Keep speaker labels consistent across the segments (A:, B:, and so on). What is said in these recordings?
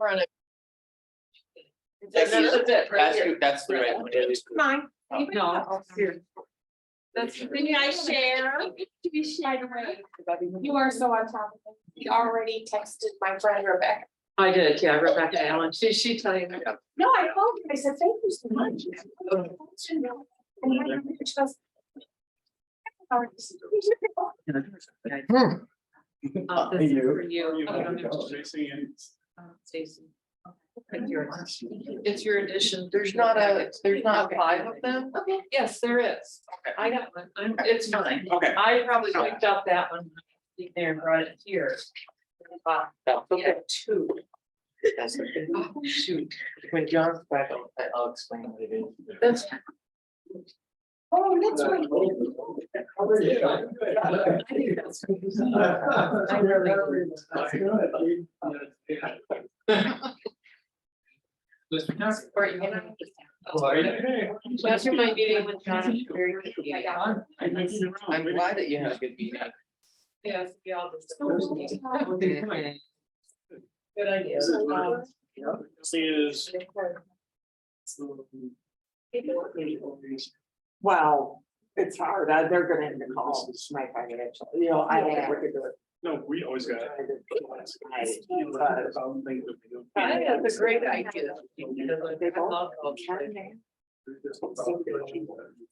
A: front of.
B: That's
A: That's it, right here.
B: that's the right one. It is.
A: Mine.
C: No, here.
A: That's, can you guys share?
C: You are so on top of it.
A: He already texted my friend Rebecca.
C: I did, yeah, Rebecca Allen, she telling me.
A: No, I called her. I said, thank you so much. And she goes,
C: This is for you. Stacy. It's your addition.
A: there's not five of them?
C: Okay, yes, there is.
B: Okay.
C: I got one. It's fine.
B: Okay.
C: I probably picked up that one there and brought it here. Yeah, two.
B: That's okay.
C: Oh, shoot.
B: When John's back, I'll explain what it is.
C: That's.
A: Oh, that's right.
C: I think that's. I really. Or you know. That's your my meeting with John. Very quickly.
B: I'm glad that you had a good meeting.
C: Yes, we all just. Good idea.
D: Well, it's hard, they're gonna have to call my financial, you know, I don't know what to do.
E: No, we always got.
C: I think that's a great idea. Is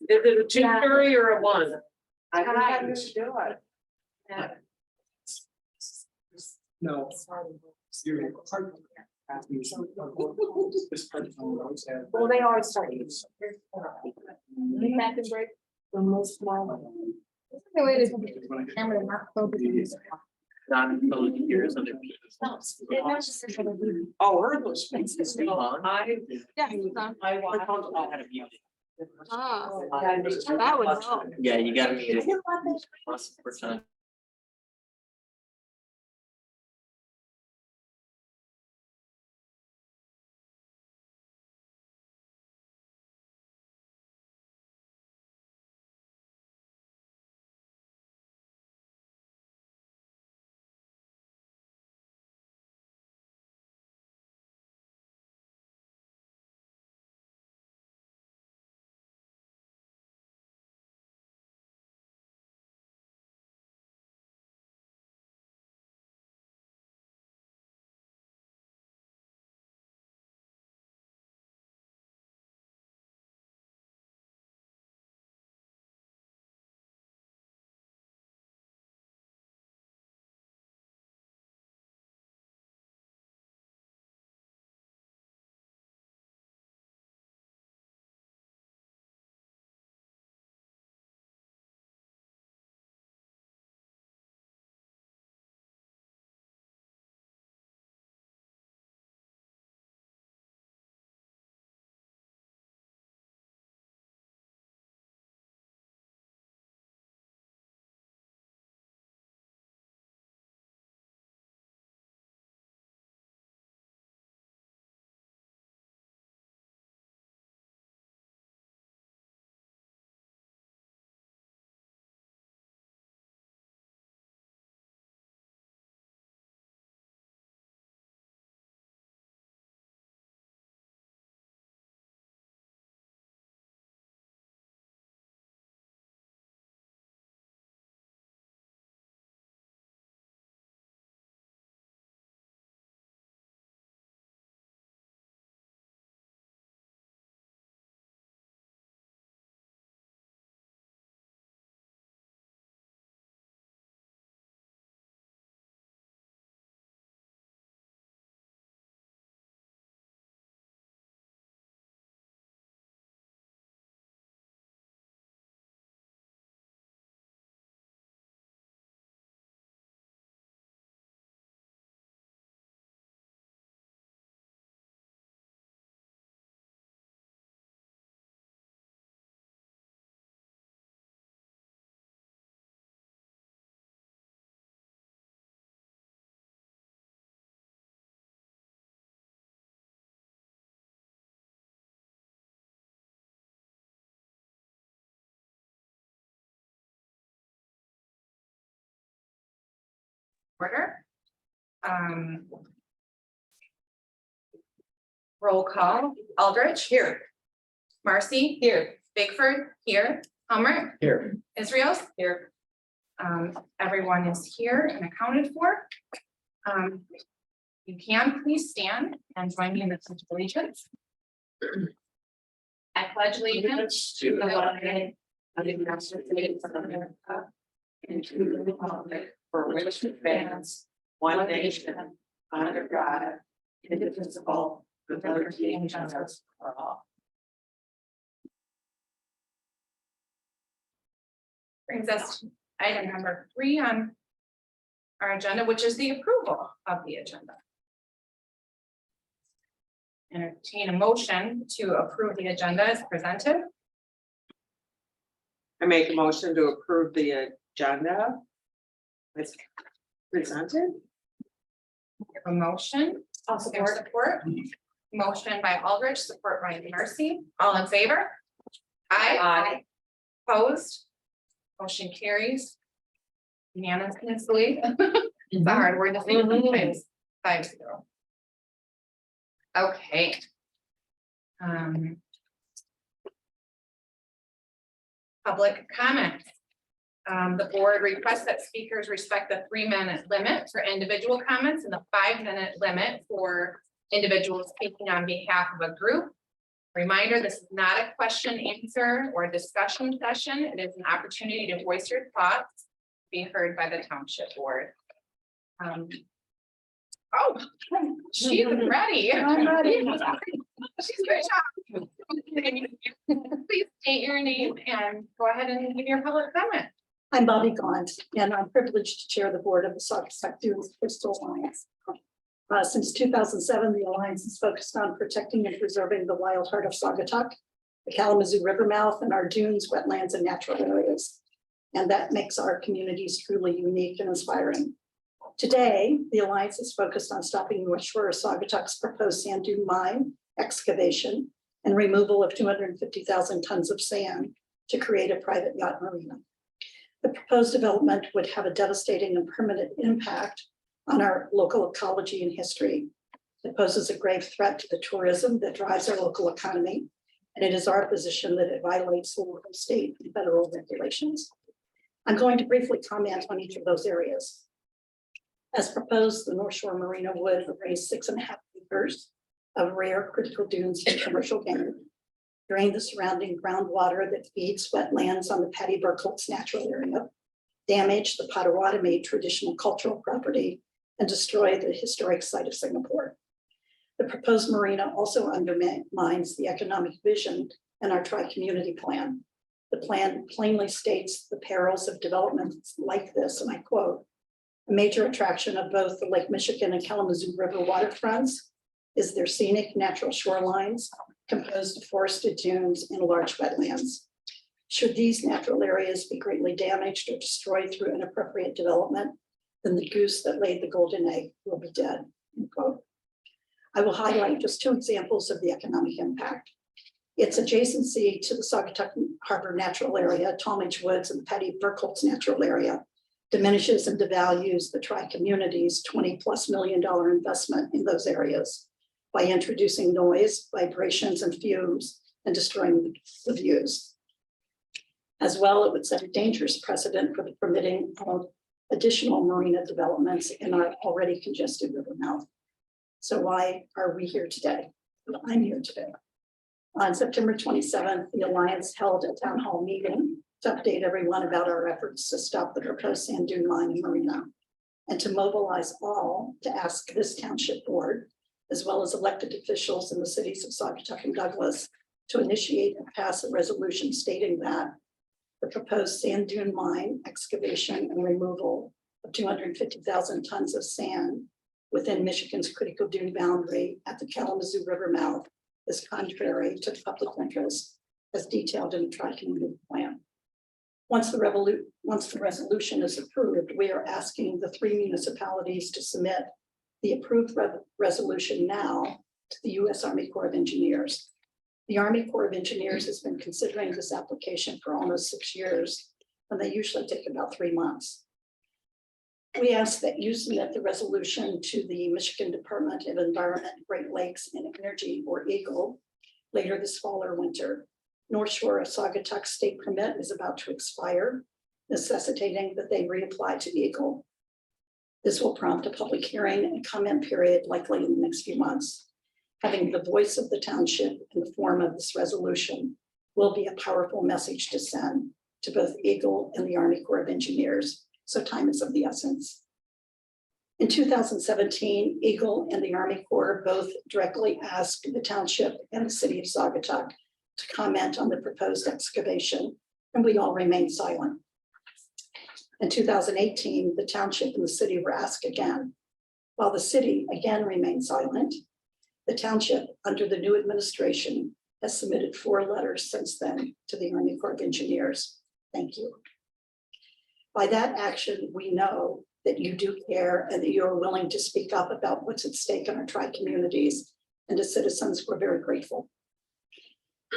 C: it a two-story or a one?
D: I don't know how to do it.
E: No.
A: Well, they always start. Back and break. The most small. The way to camera not focus.
B: Not until years of
D: Oh, her those spaces.
C: I.
A: Yeah, he's on.
C: I
B: I
C: want.
B: found out how to mute it.
A: Ah, that would help.
B: Yeah, you gotta mute it. Once per time.
F: Order.
C: Roll call, Aldrich. Here. Marcy. Here. Bigford. Here. Hummer.
B: Here.
C: Israel. Here. Everyone is here and accounted for. You can please stand and join me in the pledge of allegiance. I pledge allegiance to the flag of the United States of America and to the republic for which it stands, one nation, under God, indivisible, with liberty and justice for all. Brings us to item number 3 on our agenda, which is the approval of the agenda. Entertain a motion to approve the agenda as presented.
D: I make a motion to approve the agenda. It's presented.
C: We have a motion. I'll support. Motion by Aldrich, support by Marcy. All in favor? Aye. Opposed? Motion carries. Unanimously. It's a hard word to say. 5-0. Okay. Public comment. The board requests that speakers respect the 3-minute limit for individual comments and the 5-minute limit for individuals speaking on behalf of a group. Reminder, this is not a question, answer, or discussion session. It is an opportunity to voice your thoughts, be heard by the township board. Oh, she's ready.
A: I'm ready.
C: She's great job. Please state your name and go ahead and give your public comment.
A: I'm Bobby Gaunt, and I'm privileged to chair the board of the Saugatuck Coastal Alliance. Since 2007, the Alliance is focused on protecting and preserving the wild heart of Saugatuck, the Kalamazoo River mouth, and our dunes, wetlands, and natural areas. And that makes our communities truly unique and inspiring. Today, the Alliance is focused on stopping North Shore Saugatuck's proposed sand dune mine excavation and removal of 250,000 tons of sand to create a private yacht marina. The proposed development would have a devastating and permanent impact on our local ecology and history. It poses a grave threat to the tourism that drives our local economy, and it is our position that it violates the local, state, and federal regulations. I'm going to briefly comment on each of those areas. As proposed, the North Shore Marina would raise 6.5 acres of rare critical dunes for commercial gain, drain the surrounding groundwater that feeds wetlands on the Patty Burkholtz natural area, damage the Potawatomi traditional cultural property, and destroy the historic site of Singapore. The proposed marina also undermines the economic vision in our tri-community plan. The plan plainly states the perils of developments like this, and I quote, "A major attraction of both the Lake Michigan and Kalamazoo River waterfronts is their scenic natural shorelines composed of forested dunes and large wetlands. Should these natural areas be greatly damaged or destroyed through inappropriate development, then the goose that laid the golden egg will be dead." End quote. I will highlight just 2 examples of the economic impact. Its adjacency to the Saugatuck Harbor natural area, Talmadge Woods, and the Patty Burkholtz natural area diminishes and devalues the tri-community's $20+ million investment in those areas by introducing noise, vibrations, and fumes and destroying the views. As well, it would set a dangerous precedent for the permitting of additional marina developments in our already congested river mouth. So why are we here today? Well, I'm here today. On September 27th, the Alliance held a town hall meeting to update everyone about our efforts to stop the proposed sand dune mine in marina and to mobilize all to ask this township board, as well as elected officials in the cities of Saugatuck and Douglas, to initiate and pass a resolution stating that the proposed sand dune mine excavation and removal of 250,000 tons of sand within Michigan's critical dune boundary at the Kalamazoo River mouth is contrary to the public interest as detailed in the tri-community plan. Once the resolution is approved, we are asking the 3 municipalities to submit the approved resolution now to the U.S. Army Corps of Engineers. The Army Corps of Engineers has been considering this application for almost 6 years, and they usually take about 3 months. We ask that you submit the resolution to the Michigan Department of Environment, Great Lakes and Energy, or EAGLE, later this fall or winter. North Shore of Saugatuck state permit is about to expire, necessitating that they reapply to EAGLE. This will prompt a public hearing and comment period likely in the next few months. Having the voice of the township in the form of this resolution will be a powerful message to send to both EAGLE and the Army Corps of Engineers, so time is of the essence. In 2017, EAGLE and the Army Corps both directly asked the township and the city of Saugatuck to comment on the proposed excavation, and we all remained silent. In 2018, the township and the city were asked again. While the city again remained silent, the township, under the new administration, has submitted 4 letters since then to the Army Corps of Engineers. Thank you. By that action, we know that you do care and that you are willing to speak up about what's at stake in our tri-communities, and as citizens, we're very grateful.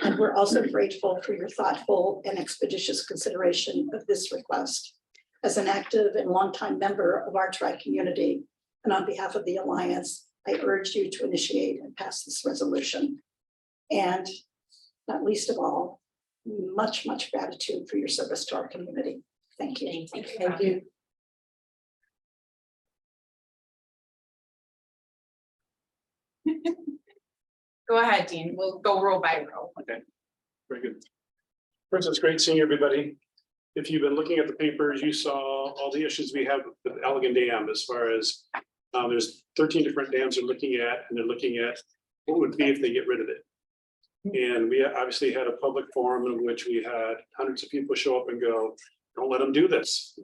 A: And we're also grateful for your thoughtful and expeditious consideration of this request. As an active and longtime member of our tri-community, and on behalf of the Alliance, I urge you to initiate and pass this resolution. And not least of all, much, much gratitude for your service to our community. Thank you.
C: Thank you. Go ahead, Dean. We'll go row by row.
E: Okay, very good. First, it's great seeing everybody. If you've been looking at the papers, you saw all the issues we have with Allegan Dam as far as there's 13 different dams they're looking at, and they're looking at what would be if they get rid of it. And we obviously had a public forum in which we had hundreds of people show up and go, don't let them do this.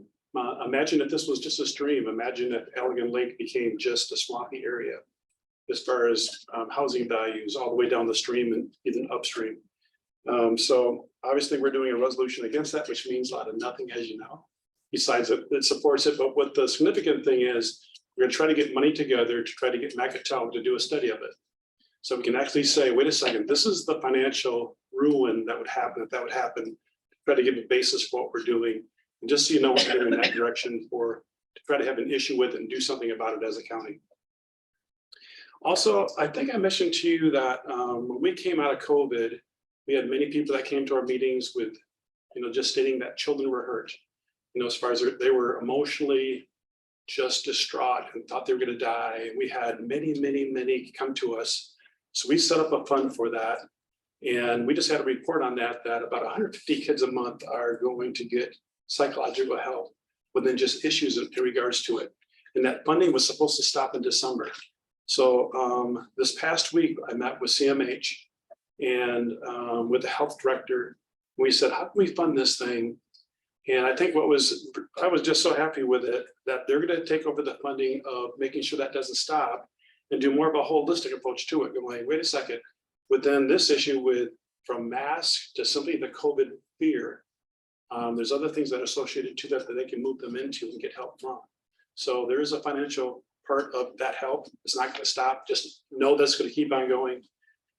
E: Imagine if this was just a stream. Imagine if Allegan Lake became just a swampy area as far as housing values all the way down the stream and even upstream. So obviously we're doing a resolution against that, which means a lot of nothing, as you know, besides it supports it. But what the significant thing is, we're going to try to get money together to try to get Saugatuck to do a study of it. So we can actually say, wait a second, this is the financial ruin that would happen if that would happen. Try to give a basis for what we're doing. And just so you know, we're going in that direction to try to have an issue with it and do something about it as a county. Also, I think I mentioned to you that when we came out of COVID, we had many people that came to our meetings with, just stating that children were hurt, as far as they were emotionally just distraught and thought they were going to die. And we had many come to us. So we set up a fund for that. And we just had a report on that about 150 kids a month are going to get psychological help within just issues in regards to it. And that funding was supposed to stop in December. So this past week, I met with CMH and with the health director. We said, how can we fund this thing? And I think I was just so happy with it that they're going to take over the funding of making sure that doesn't stop and do more of a holistic approach to it. Going, wait a second, within this issue from masks to simply the COVID fear, there's other things that are associated to that they can move them into and get help from. So there is a financial part of that help. It's not going to stop. Just know that's going to keep on going,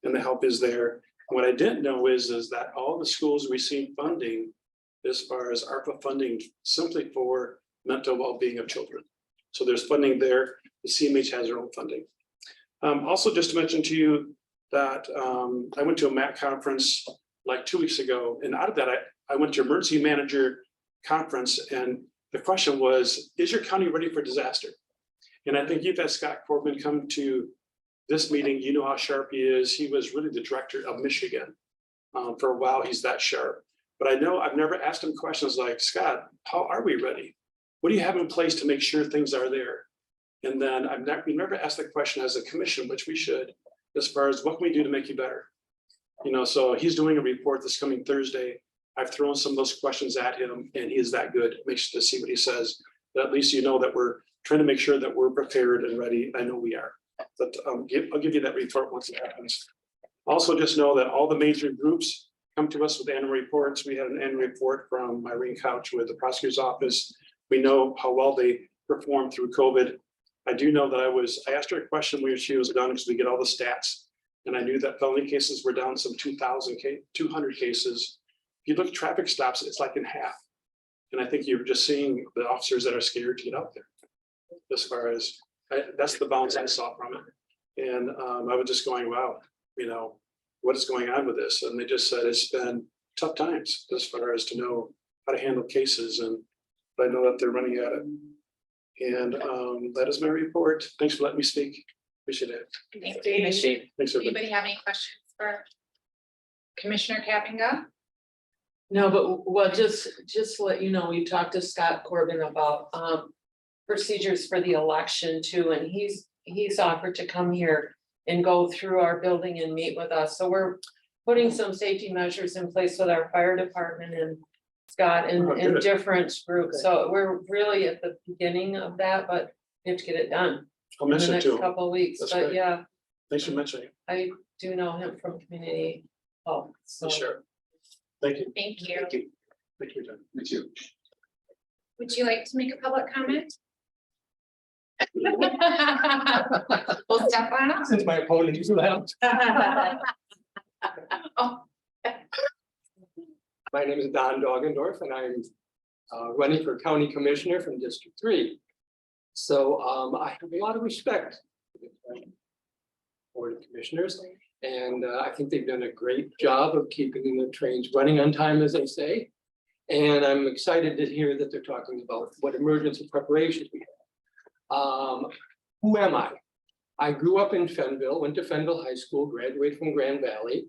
E: and the help is there. And what I didn't know is that all the schools receive funding as far as ARPA funding simply for mental well-being of children. So there's funding there. The CMH has their own funding. Also, just to mention to you that I went to a MAC conference like 2 weeks ago, and out of that, I went to emergency manager conference, and the question was, is your county ready for disaster? And I think you've had Scott Corbin come to this meeting. You know how sharp he is. He was really the director of Michigan. For a while, he's that sharp. But I know I've never asked him questions like, Scott, how are we ready? What do you have in place to make sure things are there? And then we never asked the question as a commission, which we should, as far as what can we do to make you better? So he's doing a report this coming Thursday. I've thrown some of those questions at him, and he is that good. Make sure to see what he says. But at least you know that we're trying to make sure that we're prepared and ready. I know we are. But I'll give you that report once it happens. Also, just know that all the major groups come to us with annual reports. We had an annual report from Irene Couch with the prosecutor's office. We know how well they performed through COVID. I do know that I asked her a question when she was done because we get all the stats. And I knew that felony cases were down some 200 cases. If you look at traffic stops, it's like in half. And I think you're just seeing the officers that are scared to get out there. as far as, that's the bounce I saw from it. And I was just going, wow, what is going on with this? And they just said it's been tough times as far as to know how to handle cases, and I know that they're running at it. And that is my report. Thanks for letting me speak. Appreciate it.
C: Thanks, Dave.
E: Thanks, everybody.
C: Anybody have any questions for Commissioner Kapinga?
F: No, but well, just to let you know, we talked to Scott Corbin about procedures for the election too, and he's offered to come here and go through our building and meet with us. So we're putting some safety measures in place with our fire department and Scott
E: Oh,
F: and
E: good.
F: different groups. So we're really at the beginning of that, but we have to get it done
E: I'll
F: in the
E: mention it
F: next
E: too.
F: couple of weeks.
E: That's
F: But
E: great.
F: yeah,
E: Thanks for mentioning it.
F: I do know him from community health. So
E: Sure. Thank you.
C: Thank you.
E: Thank you. Thank you, John. Thank you.
C: Would you like to make a public comment? We'll step on up.
G: Since my opponent is left.
C: Oh,
G: My name is Don Doggendorf and I'm running for county commissioner from District 3. So I have a lot of respect for the Board of Commissioners, and I think they've done a great job of keeping the trains running on time, as they say. And I'm excited to hear that they're talking about what emergency preparations we have. Who am I? I grew up in Fenville, went to Fenville High School, graduated from Grand Valley.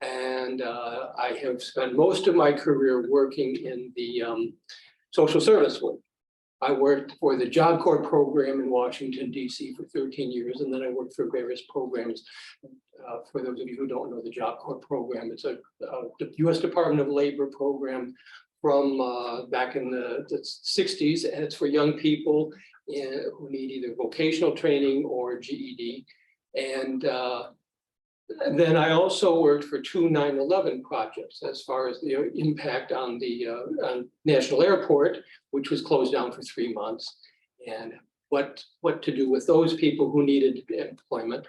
G: And I have spent most of my career working in the social service world. I worked for the Job Corps program in Washington, DC for 13 years, and then I worked for various programs. For those of you who don't know the Job Corps program, it's a the US Department of Labor program from back in the 60s, and it's for young people who need either vocational training or GED. And then I also worked for 2 9/11 projects as far as the impact on the on National Airport, which was closed down for 3 months, and what to do with those people who needed employment,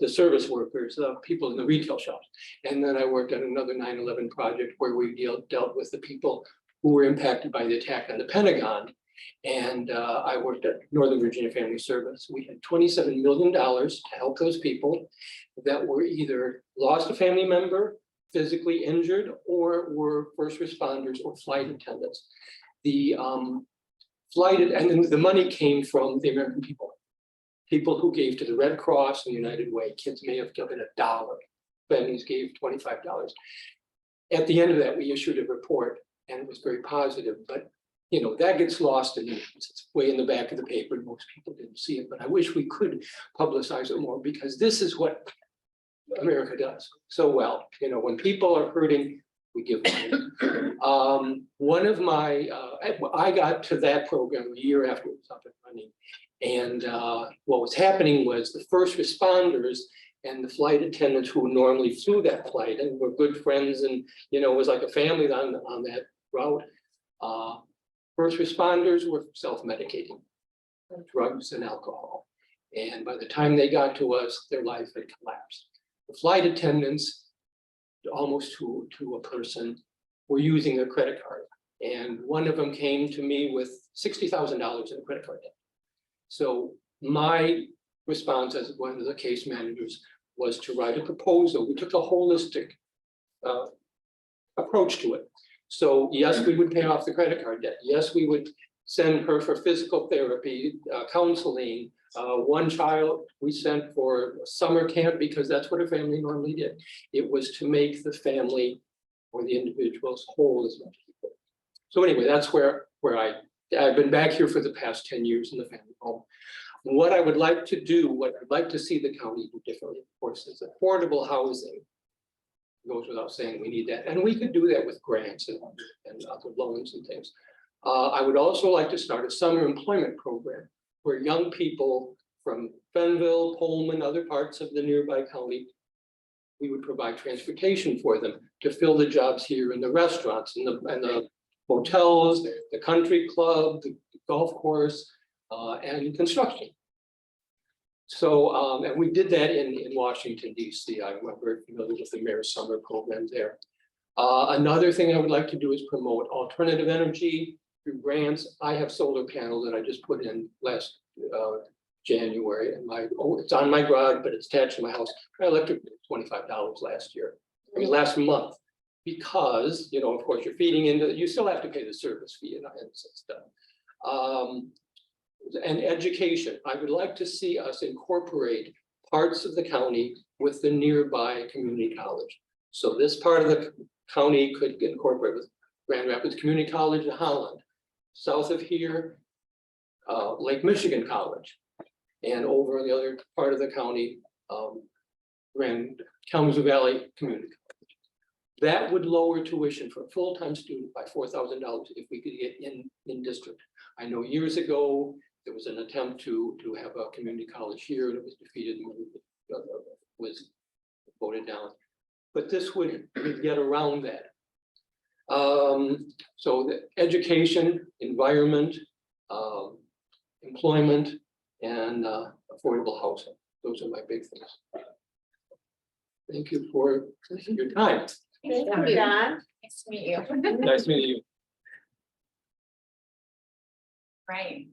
G: the service workers, the people in the retail shops. And then I worked on another 9/11 project where we dealt with the people who were impacted by the attack on the Pentagon. And I worked at Northern Virginia Family Service. We had $27 million to help those people that were either lost a family member, physically injured, or were first responders or flight attendants. The and then the money came from the American people who gave to the Red Cross and United Way. Kids may have given $1. Families gave $25. At the end of that, we issued a report, and it was very positive, but that gets lost in the news. It's way in the back of the paper. Most people didn't see it, but I wish we could publicize it more, because this is what America does so well. When people are hurting, we give money. One of my, I got to that program a year after it was up and running. And what was happening was the first responders and the flight attendants who normally flew that flight and were good friends, and it was like a family on that route. First responders were self-medicating, drugs and alcohol. And by the time they got to us, their life had collapsed. The flight attendants, almost to a person, were using their credit card. And one of them came to me with $60,000 in a credit card debt. So my response as one of the case managers was to write a proposal. We took a holistic approach to it. So yes, we would pay off the credit card debt. Yes, we would send her for physical therapy, counseling. One child we sent for summer camp because that's what a family normally did. It was to make the family or the individuals whole as much as we could. So anyway, that's where I've been back here for the past 10 years in the family home. What I would like to do, what I'd like to see the county do differently, of course, is affordable housing. Goes without saying, we need that, and we could do that with grants and other loans and things. I would also like to start a summer employment program where young people from Fenville, Pullman, other parts of the nearby county, we would provide transportation for them to fill the jobs here in the restaurants and the hotels, the country club, the golf course, and construction. So, and we did that in Washington, DC. I'm very familiar with the mayor's summer program there. Another thing I would like to do is promote alternative energy, through grants. I have solar panels that I just put in last January, and it's on my garage, but it's attached to my house. My electric bill was $25 last year, last month. Because, you know, of course, you're feeding into, you still have to pay the service fee and stuff. And education, I would like to see us incorporate parts of the county with the nearby community college. So this part of the county could incorporate with Grand Rapids Community College in Holland. South of here, Lake Michigan College. And over in the other part of the county, Kalamazoo Valley Community College. That would lower tuition for a full-time student by $4,000 if we could get in district. I know years ago, there was an attempt to have a community college here, and it was defeated, and was voted down. But this would get around that. So the education, environment, employment, and affordable housing. Those are my big things. Thank you for your time.
C: Thank you, Don. Nice to meet you.
G: Nice meeting you.
C: Right.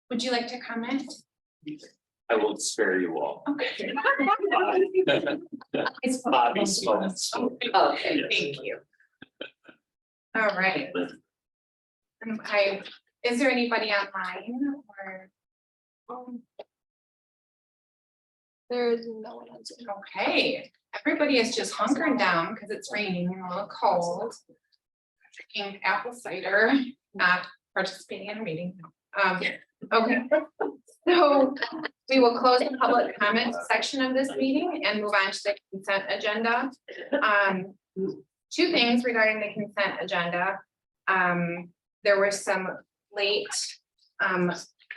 C: Would you like to comment?
H: I will spare you all.
C: Okay. It's
H: Bobby Smoltz.
C: Okay,
H: Yes.
C: thank you. All right. Is there anybody online or?
I: There is no one on Zoom.
C: Okay, everybody is just hunkering down because it's raining and a little cold. Drinking apple cider, not participating in a meeting. Okay, so we will close the public comment section of this meeting and move on to the consent agenda. Two things regarding the consent agenda. There were some late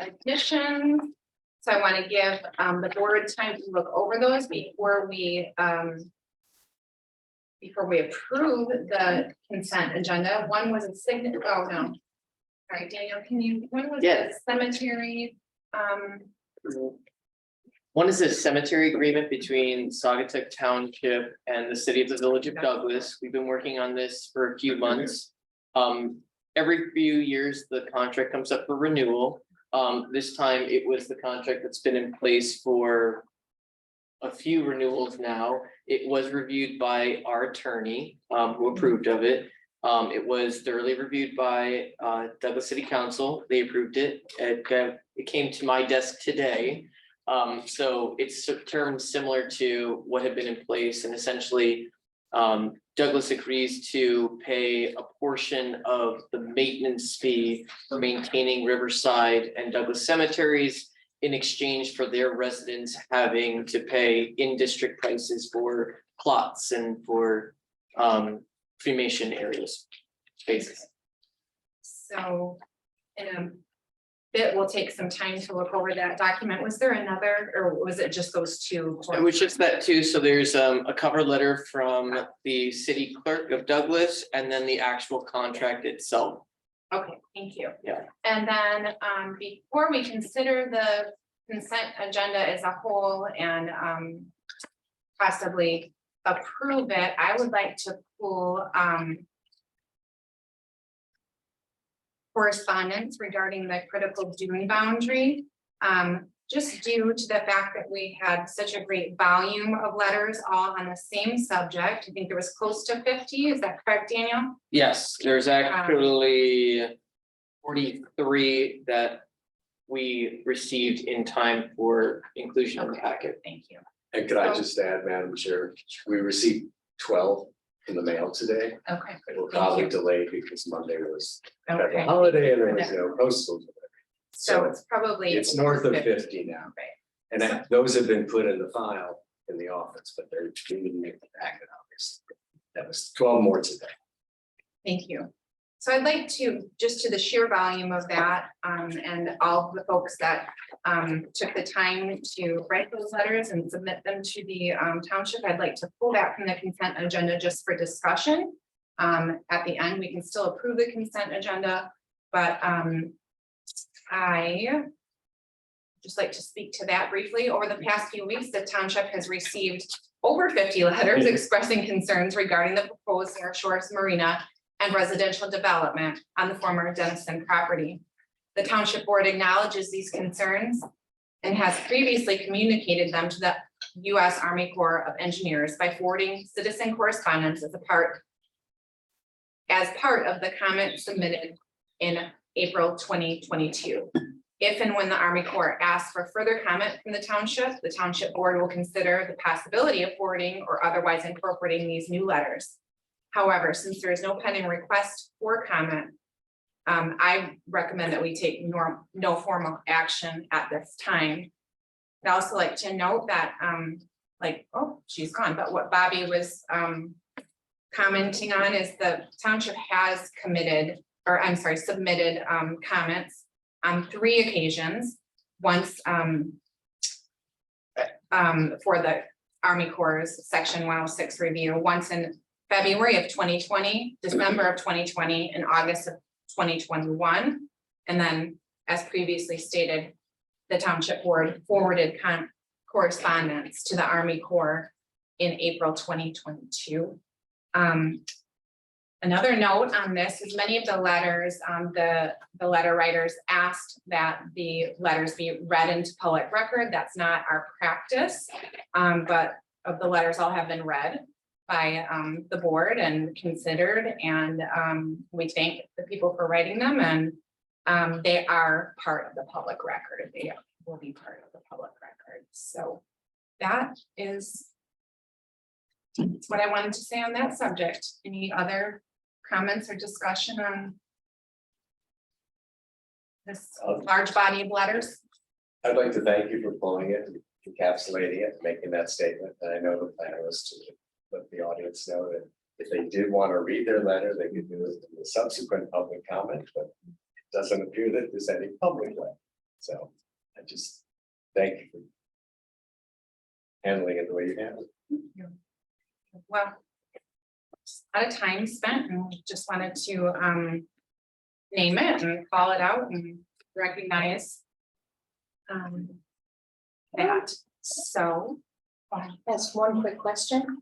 C: additions. So I want to give the board time to look over those before we approve the consent agenda. One was a signature. Oh, no. All right, Daniel, when was the
B: Yes.
C: cemetery?
B: One is a cemetery agreement between Saugatuck Township and the city of the Village of Douglas. We've been working on this for a few months. Every few years, the contract comes up for renewal. This time it was the contract that's been in place for a few renewals now. It was reviewed by our attorney, who approved of it. It was thoroughly reviewed by Douglas City Council. They approved it. It came to my desk today. So it's terms similar to what had been in place, and essentially Douglas agrees to pay a portion of the maintenance fee for maintaining Riverside and Douglas cemeteries in exchange for their residents having to pay in-district prices for plots and for cremation areas, spaces.
C: So in a bit, we'll take some time to look over that document. Was there another, or was it just those two?
B: It was just that too. So there's a cover letter from the city clerk of Douglas and then the actual contract itself.
C: Okay, thank you.
B: Yeah.
C: And then before we consider the consent agenda as a whole and possibly approve it, I would like to pull correspondence regarding the critical dune boundary. Just due to the fact that we had such a great volume of letters all on the same subject. I think there was close to 50. Is that correct, Daniel?
B: Yes, there's actually 43 that we received in time for inclusion in the packet.
C: Thank you.
J: And could I just add, Madam Chair, we received 12 in the mail today.
C: Okay.
J: It will probably delay because Monday was a
C: Okay.
J: holiday and there was no postal.
C: So it's probably.
J: It's north of 50 now.
C: Right.
J: And those have been put in the file in the office, but they're didn't make the packet, obviously. That was 12 more today.
C: Thank you. So I'd like to, just to the sheer volume of that, and all the folks that took the time to write those letters and submit them to the township, I'd like to pull that from the consent agenda just for discussion. At the end, we can still approve the consent agenda, but I just like to speak to that briefly. Over the past few weeks, the township has received over 50 letters expressing concerns regarding the proposed North Shores Marina and residential development on the former Dennison property. The township board acknowledges these concerns and has previously communicated them to the U.S. Army Corps of Engineers by forwarding citizen correspondence as part of the comment submitted in April 2022. If and when the Army Corps asks for further comment from the township board will consider the possibility of forwarding or otherwise incorporating these new letters. However, since there is no pending request for comment, I recommend that we take no formal action at this time. I'd also like to note that, oh, she's gone, but what Bobby was commenting on is the township has submitted comments on 3 occasions. Once for the Army Corps Section 106 review, once in February of 2020, December of 2020, and August of 2021. And then, as previously stated, the township board forwarded correspondence to the Army Corps in April 2022. Another note on this is many of the letters, the letter writers asked that the letters be read into public record. That's not our practice, but of the letters all have been read by the board and considered, and we thank the people for writing them, and they are part of the public record. They will be part of the public record. So that is what I wanted to say on that subject. Any other comments or discussion on this large body of letters?
J: I'd like to thank you for pulling it, encapsulating it, making that statement. And I know the plan was to let the audience know that if they did want to read their letter, they could do it in the subsequent public comment, but it doesn't appear that there's any public letter. So I just thank you for handling it the way you handled it.
C: Well, a lot of time spent, and just wanted to name it and call it out and recognize that. So
I: That's one quick question.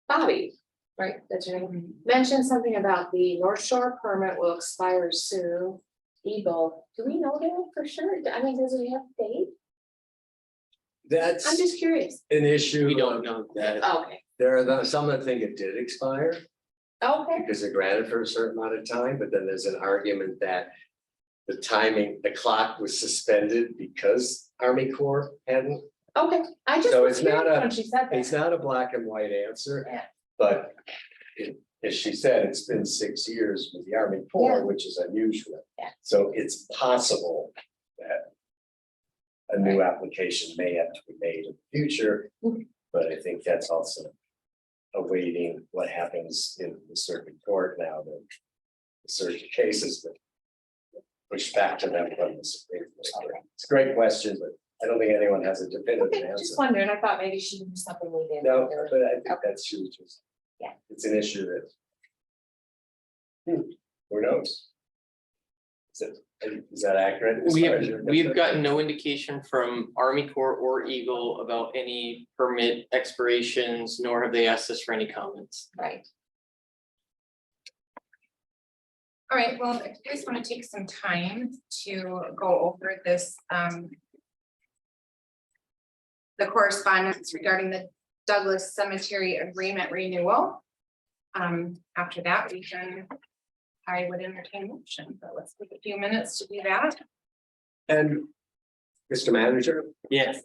I: Bobby, right, that's your name, mentioned something about the North Shore permit will expire soon. Eagle, do we know that for sure? I mean, does it have a date?
J: That's
I: I'm just curious.
J: an issue.
B: We don't know that.
I: Okay,
J: There are some that think it did expire
I: okay,
J: because they're granted for a certain amount of time, but then there's an argument that the timing, the clock was suspended because Army Corps hadn't.
I: okay. I just
J: So
I: was
J: it's not
I: curious
J: a-
I: when she said
J: It's
I: that.
J: not a black and white answer,
I: Yeah.
J: but as she said, it's been 6 years with the Army Corps, which is unusual.
I: Yeah.
J: So it's possible that a new application may have to be made in the future,
I: Mhm.
J: but I think that's also awaiting what happens in the circuit court now that the certain cases that push back to them from the Supreme Court. It's a great question, but I don't think anyone has a definitive
I: Okay,
J: answer.
I: just wondering, I thought maybe she knew something we didn't.
J: No,
I: or-
J: but I think that's true, just.
I: Yeah.
J: It's an issue that. Who knows? Is that accurate? as far as you're
B: We've
J: concerned?
B: gotten no indication from Army Corps or Eagle about any permit expirations, nor have they asked us for any comments.
I: Right.
C: all right, well, if you guys want to take some time to go over this, the correspondence regarding the Douglas Cemetery Agreement renewal. After that, I would entertain motion, but let's take a few minutes to do that.
J: And, Mr. Manager,
B: Yes,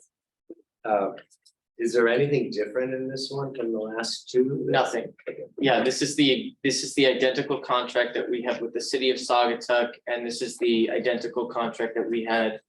J: is there anything different in this one from the last two?
B: nothing. Yeah, this is the identical contract that we have with the city of Saugatuck, and this is the identical contract that we had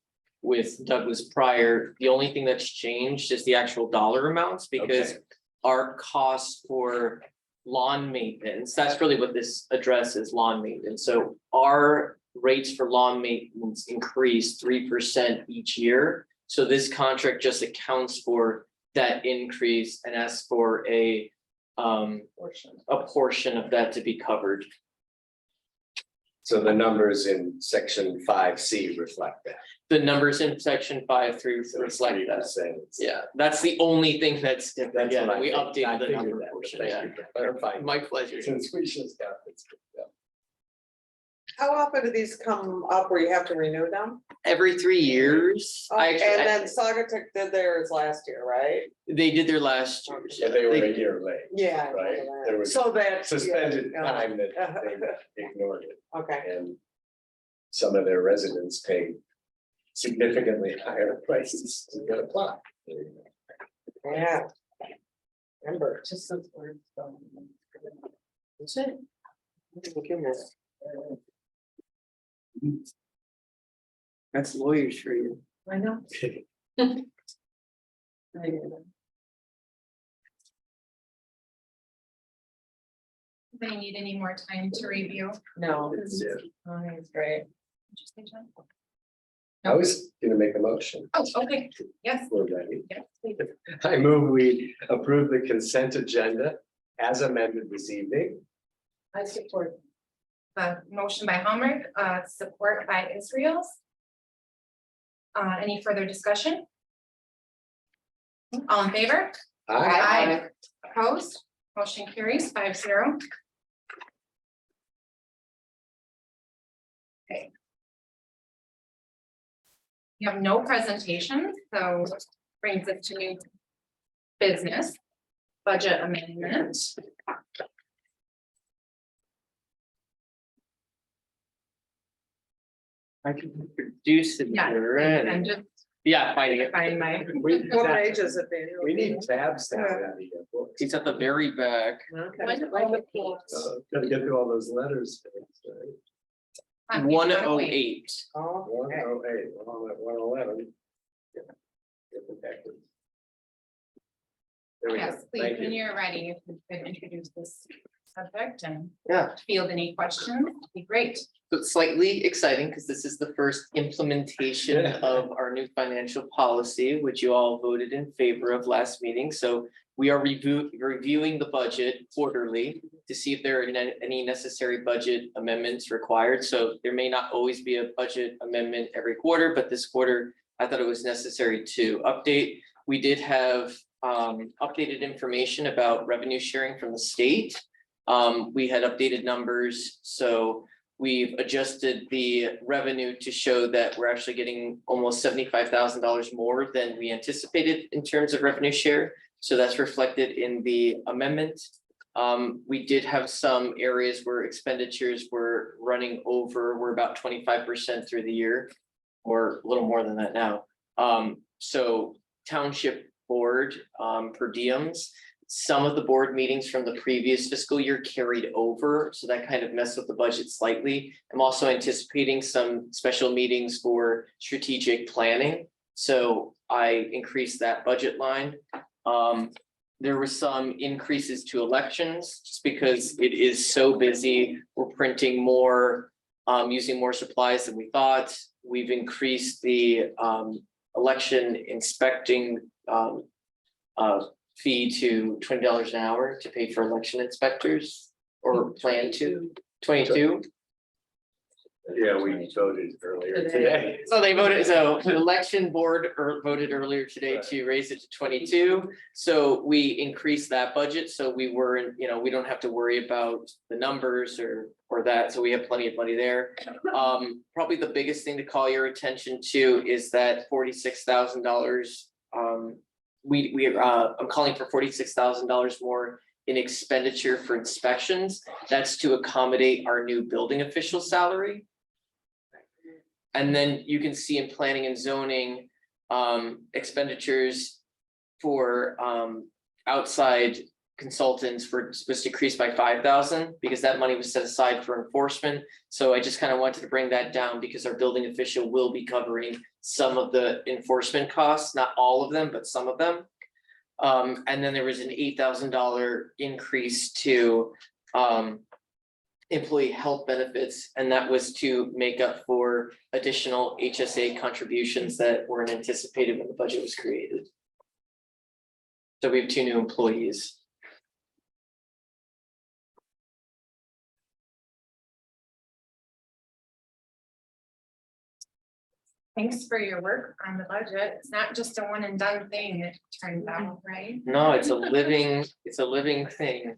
B: with Douglas prior. The only thing that's changed is the actual dollar amounts, because
J: Okay.
B: our cost for lawn maintenance, that's really what this addresses, lawn maintenance. So our rates for lawn maintenance increase 3% each year. So this contract just accounts for that increase and asks for a portion of that to be covered.
J: So the numbers in section 5C reflect that.
B: The numbers in section 5.3
J: So it's
B: reflect that.
J: 3%.
B: Yeah, that's the only thing that's different.
J: That's
B: Yeah,
J: what I
B: we
J: think. I
B: updated the
J: figured
B: number
J: that, but
B: portion,
J: thank
B: yeah.
J: you for clarifying.
B: My pleasure.
J: Since we just got this. Yeah.
D: How often do these come up where you have to renew them?
B: Every 3 years,
D: Oh,
B: I
D: and
B: actually,
D: then Saugatuck did theirs last year, right?
B: they did their last years.
J: Yeah, they were a year late.
D: Yeah. I
J: Right,
D: remember
J: there
D: that.
J: was
D: So that.
J: suspended
D: yeah,
J: time that they ignored it,
D: Okay,
J: and some of their residents paid significantly higher prices to get a plot.
D: yeah. Remember.
F: Just those words.
B: That's it. That's lawyers for you.
F: I know.
C: They need any more time to review?
F: No,
J: It's,
F: I think it's great.
C: Interesting, John.
J: I was gonna make a motion.
C: Oh, okay, yes,
J: We're ready.
C: yes, please.
J: I move we approve the consent agenda as amended this evening.
F: I support.
C: Motion by Homer, support by Israel. Any further discussion? All in favor?
J: Aye.
C: Opposed, motion carries 5-0. Okay. You have no presentation, so brings us to new business, budget amendment.
B: I can produce it.
C: Yeah,
B: here,
C: I'm
B: and-
C: just
B: Yeah, finding it.
C: find my.
J: We
D: What page is it, Daniel?
J: we need tabs now in the books.
B: It's at the very back.
D: Okay.
J: Gotta get through all those letters. Right?
B: 108.
D: Oh,
J: One
D: okay.
J: oh eight, 111. There we go.
C: Yes, please,
J: Thank
C: when
J: you.
C: you're ready, if you could introduce this subject and
B: Yeah.
C: field any questions, it'd be great.
B: So it's slightly exciting because this is the first implementation of our new financial policy, which you all voted in favor of last meeting. So we are reviewing the budget quarterly to see if there are any necessary budget amendments required. So there may not always be a budget amendment every quarter, but this quarter, I thought it was necessary to update. We did have updated information about revenue sharing from the state. We had updated numbers, so we've adjusted the revenue to show that we're actually getting almost $75,000 more than we anticipated in terms of revenue share. So that's reflected in the amendment. We did have some areas where expenditures were running over. We're about 25% through the year, or a little more than that now. So township board per diems. Some of the board meetings from the previous fiscal year carried over, so that kind of messed with the budget slightly. I'm also anticipating some special meetings for strategic planning, so I increased that budget line. There were some increases to elections, just because it is so busy. We're printing more, using more supplies than we thought. We've increased the election inspecting fee to $20 an hour to pay for election inspectors, or plan to 22.
J: Yeah, we voted earlier today.
B: So they voted, so the election board voted earlier today to raise it to 22. So we increased that budget, so we weren't, we don't have to worry about the numbers or that, so we have plenty of money there. Probably the biggest thing to call your attention to is that $46,000. I'm calling for $46,000 more in expenditure for inspections. That's to accommodate our new building official salary. And then you can see in planning and zoning, expenditures for outside consultants was decreased by 5,000 because that money was set aside for enforcement. So I just kind of wanted to bring that down because our building official will be covering some of the enforcement costs, not all of them, but some of them. And then there was an $8,000 increase to employee health benefits, and that was to make up for additional HSA contributions that weren't anticipated when the budget was created. So we have 2 new employees.
C: Thanks for your work on the budget. It's not just a one and done thing, it turns out, right?
B: No, it's a living thing.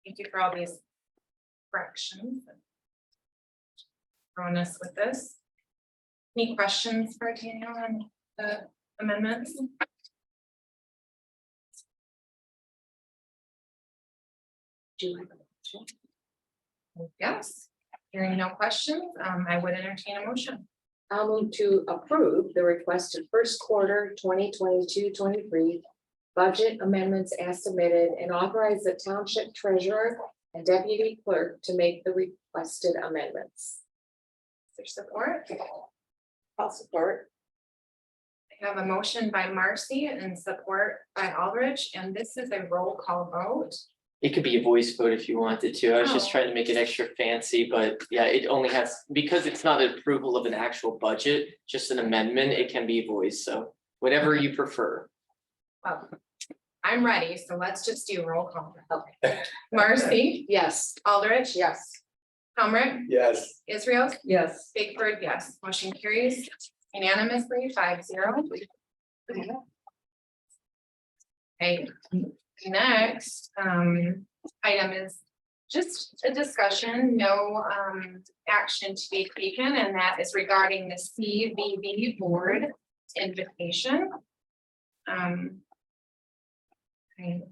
C: Thank you for all these corrections. Throwing us with this. Any questions for Daniel on the amendments? Yes, hearing no questions, I would entertain a motion.
I: I'll move to approve the requested first quarter 2022-23 budget amendments as submitted and authorize the township treasurer and deputy clerk to make the requested amendments.
C: Is there support?
D: I'll support.
C: I have a motion by Marcy and support by Aldrich, and this is a roll call vote.
B: It could be a voice vote if you wanted to. I was just
C: Oh.
B: trying to make it extra fancy, but yeah, it only has, because it's not an approval of an actual budget, just an amendment, it can be voice, so whatever you prefer.
C: Well, I'm ready, so let's just do roll call. Okay. Marcy,
I: Yes.
C: Aldrich.
I: Yes.
C: Comrick,
J: Yes.
C: Israel,
F: Yes.
C: Big Bird, yes. Motion carries unanimously 5-0. Okay, next, item is just a discussion, no, action to be taken, and that is regarding the CVB board invitation. Okay.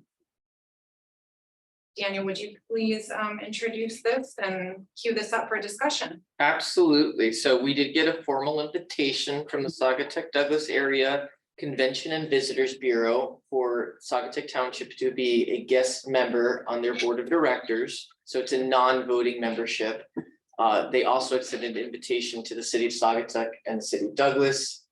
C: Daniel, would you please, introduce this and cue this up for discussion?
B: Absolutely. So we did get a formal invitation from the Saugatuck Douglas Area Convention and Visitors Bureau for Saugatuck Township to be a guest member on their board of directors. So it's a non-voting membership. They also extended an invitation to the city of Saugatuck and the city of Douglas.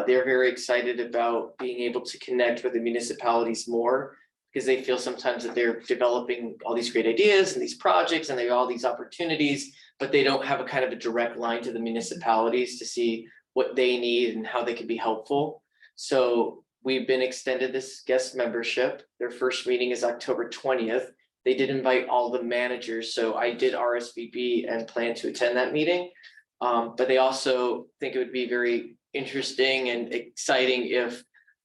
B: They're very excited about being able to connect with the municipalities more, because they feel sometimes that they're developing all these great ideas and these projects and they have all these opportunities, but they don't have a kind of a direct line to the municipalities to see what they need and how they can be helpful. So we've been extended this guest membership. Their first meeting is October 20th. They did invite all the managers, so I did RSVP and plan to attend that meeting. But they also think it would be very interesting and exciting if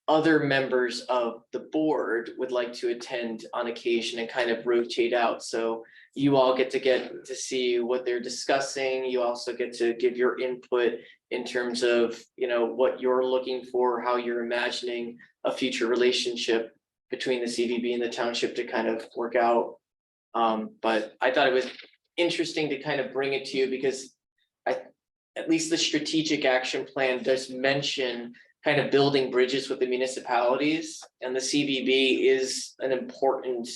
B: other members of the board would like to attend on occasion and kind of rotate out. So you all get to see what they're discussing. You also get to give your input in terms of, you know, what you're looking for, how you're imagining a future relationship between the CVB and the township to kind of work out. But I thought it was interesting to kind of bring it to you because at least the strategic action plan does mention kind of building bridges with the municipalities, and the CVB is an important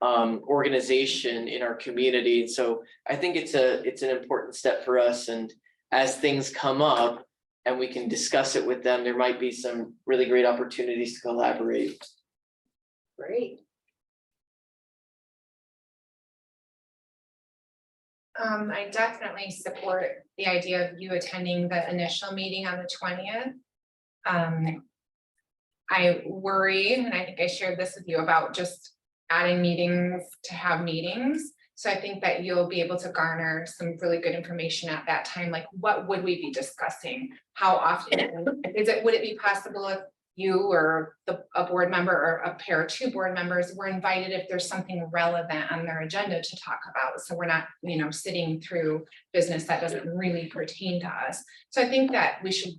B: organization in our community. So I think it's an important step for us, and as things come up and we can discuss it with them, there might be some really great opportunities to collaborate.
I: Great.
C: I definitely support the idea of you attending the initial meeting on the 20th. I worry, and I think I shared this with you, about just adding meetings to have meetings. So I think that you'll be able to garner some really good information at that time, like what would we be discussing? How often would it be possible if you or a board member or a pair of two board members were invited if there's something relevant on their agenda to talk about? So we're not, you know, sitting through business that doesn't really pertain to us. So I think that we should,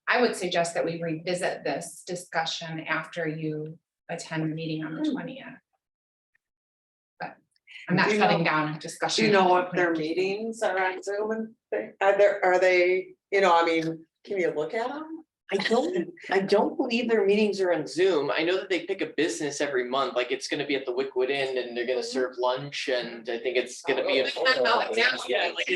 C: I would suggest that we revisit this discussion after you attend the meeting on the 20th. But I'm not
D: Do you
C: shutting
D: know-
C: down a discussion.
D: Do you know what their meetings are on Zoom and thing? Are they, you know, I mean, can you look at them?
B: I don't believe their meetings are on Zoom. I know that they pick a business every month, like it's gonna be at the Wickwood Inn and they're gonna serve lunch, and I think it's gonna be. Yeah, like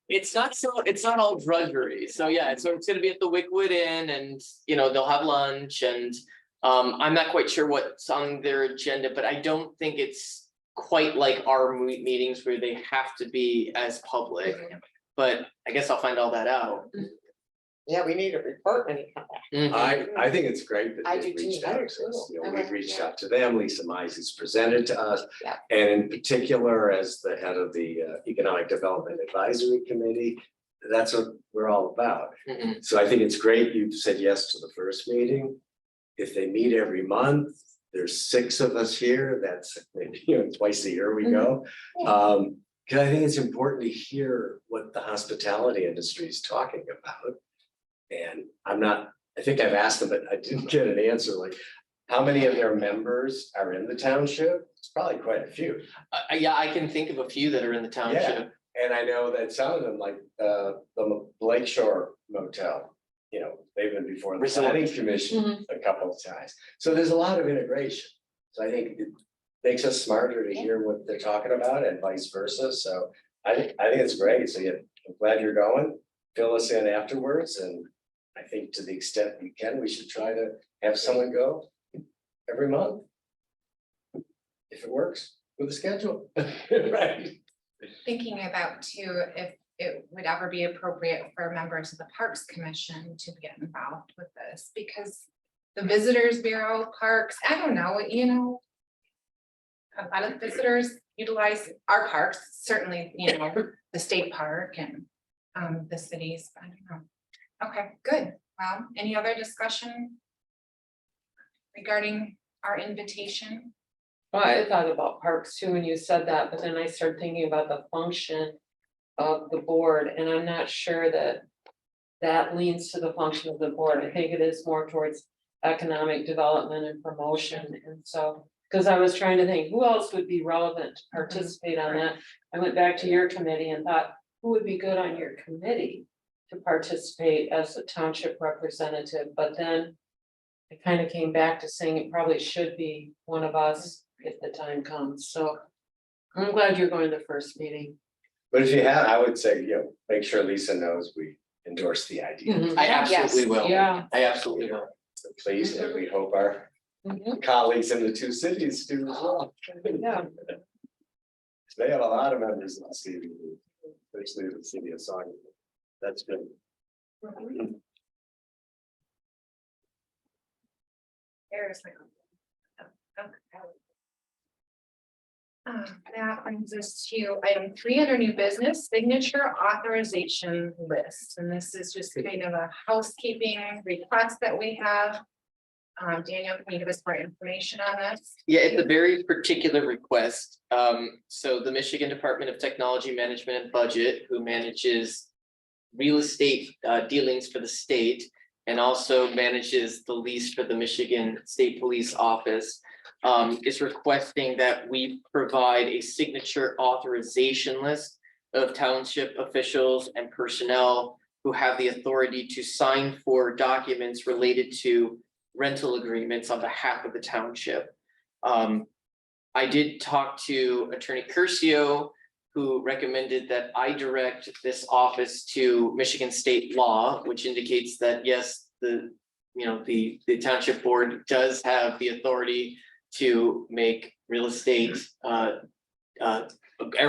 B: it's not all drudgery. So yeah, so it's gonna be at the Wickwood Inn, and you know, they'll have lunch, and I'm not quite sure what's on their agenda, but I don't think it's quite like our meetings where they have to be as public. But I guess I'll find all that out.
D: Yeah, we need a report when you come back.
B: Mhm.
J: I think it's great that
I: I
J: they've
I: do too.
J: reached
I: I
J: out
I: do
J: to us,
I: too.
J: you know,
I: I
J: we've
I: will,
J: reached
I: yeah.
J: out to them, Lisa Mize has presented to us.
I: Yeah.
J: And in particular, as the head of the Economic Development Advisory Committee, that's what we're all about.
B: Mhm.
J: So I think it's great you've said yes to the first meeting. If they meet every month, there's 6 of us here, that's maybe, you know, twice a year we go. Cause I think it's important to hear what the hospitality industry is talking about. And I think I've asked them, but I didn't get an answer, like, how many of their members are in the township? It's probably quite a few.
B: Yeah, I can think of a few that are in the township.
J: And I know that some of them, like, the Lakeshore Motel, you know, they've been before the
B: Resort.
J: planning commission a couple of times. So there's a lot of integration. So I think it makes us smarter to hear what they're talking about and vice versa. So I think it's great. So yeah, I'm glad you're going. Fill us in afterwards. And I think to the extent we can, we should try to have someone go every month. If it works with the schedule, right?
C: Thinking about too, if it would ever be appropriate for members of the Parks Commission to get involved with this, because the Visitors Bureau, parks, I don't know, you know. A lot of visitors utilize our parks, certainly, you know, the state park and the cities, I don't know. Okay, good. Well, any other discussion regarding our invitation?
F: Well, I thought about parks too when you said that, but then I started thinking about the function of the board, and I'm not sure that that leans to the function of the board. I think it is more towards economic development and promotion, and so, because I was trying to think, who else would be relevant to participate on that? I went back to your committee and thought, who would be good on your committee to participate as a township representative, but then I kind of came back to saying it probably should be one of us if the time comes, so I'm glad you're going to the first meeting.
J: But if you have, I would say, you know, make sure Lisa knows we endorse the idea.
B: I absolutely will.
F: Yeah.
B: I absolutely will.
J: So please, and we hope our
F: Mhm.
J: colleagues in the 2 cities do as well.
F: Yeah.
J: They have a lot of members in the city, especially the city of Saugatuck. That's good.
C: There's like. That brings us to item 3 under new business, signature authorization list, and this is just kind of a housekeeping request that we have. Daniel, can you give us more information on this?
B: Yeah, it's a very particular request. So the Michigan Department of Technology Management and Budget, who manages real estate dealings for the state and also manages the lease for the Michigan State Police Office, is requesting that we provide a signature authorization list of township officials and personnel who have the authority to sign for documents related to rental agreements on behalf of the township. I did talk to Attorney Curcio, who recommended that I direct this office to Michigan state law, which indicates that yes, the township board does have the authority to make real estate or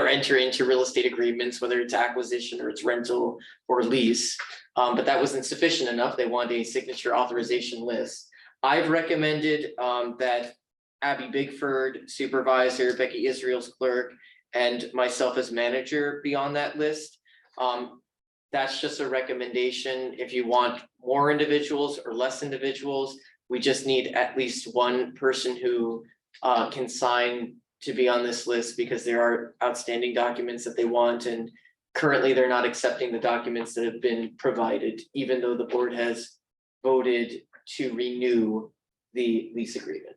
B: enter into real estate agreements, whether it's acquisition or it's rental or lease. But that wasn't sufficient enough. They wanted a signature authorization list. I've recommended that Abby Bigford, supervisor, Becky Israel's clerk, and myself as manager be on that list. That's just a recommendation. If you want more individuals or less individuals, we just need at least one person who can sign to be on this list because there are outstanding documents that they want, and currently they're not accepting the documents that have been provided, even though the board has voted to renew the lease agreement.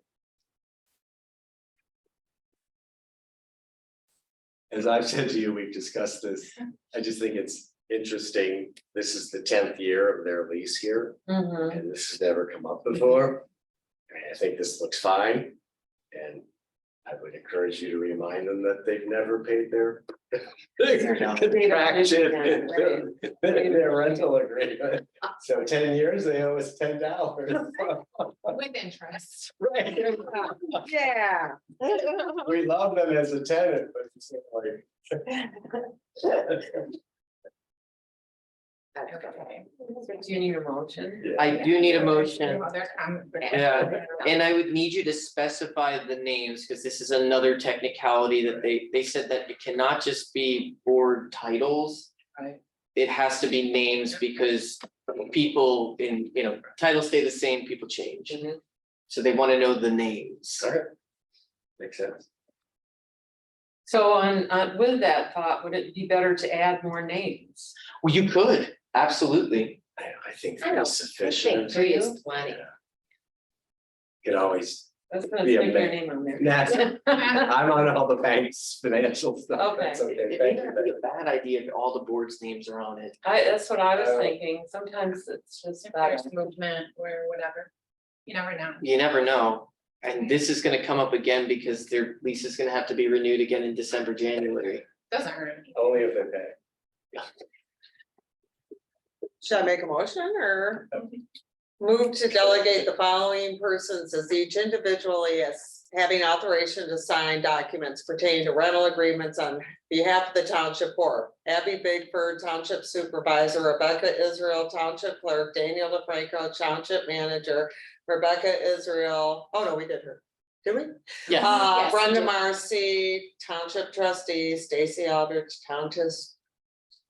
J: As I've said to you, we've discussed this. I just think it's interesting. This is the 10th year of their lease here,
F: Mhm.
J: and this has never come up before. I think this looks fine, and I would encourage you to remind them that they've never paid their contraction, their rental agreement. So 10 years, they owe us $10.
C: With interest.
J: Right.
D: Yeah.
J: We love them as a tenant, but it's like.
C: Okay.
F: Do you need a motion?
B: I do need a motion.
C: Other comment.
B: Yeah, and I would need you to specify the names, because this is another technicality that they said that it cannot just be board titles.
F: Right.
B: It has to be names because people in, titles stay the same, people change.
F: Mhm.
B: So they want to know the names.
J: Alright. Makes sense.
F: So with that thought, would it be better to add more names?
B: Well, you could, absolutely.
J: I think
I: I don't
J: that's sufficient.
I: Three is plenty.
J: Could always,
F: I was gonna
J: Be a
F: stick your
J: ma-
F: name on there.
J: nah, I'm on all the bank's financial stuff,
F: Okay.
J: that's
B: It
J: okay,
B: may
J: thank you.
B: not be a bad idea if all the board's names are on it.
F: That's what I was
J: Uh,
F: thinking. Sometimes it's just
C: If
F: better.
C: there's movement or whatever, you never know.
B: You never know. And this is gonna come up again because their lease is gonna have to be renewed again in December, January.
C: Doesn't hurt anything.
J: Only if they pay.
D: Should I make a motion or? Move to delegate the following persons as each individually as having authorization to sign documents pertaining to rental agreements on behalf of the township board. Abby Bigford, Township Supervisor, Rebecca Israel, Township Clerk, Daniel DeFranco, Township Manager, Rebecca Israel, oh no, we did her, did we?
B: Yeah,
C: Yes,
D: Brenda
C: we did.
D: Marcy, Township Trustee, Stacy Aldrich, Township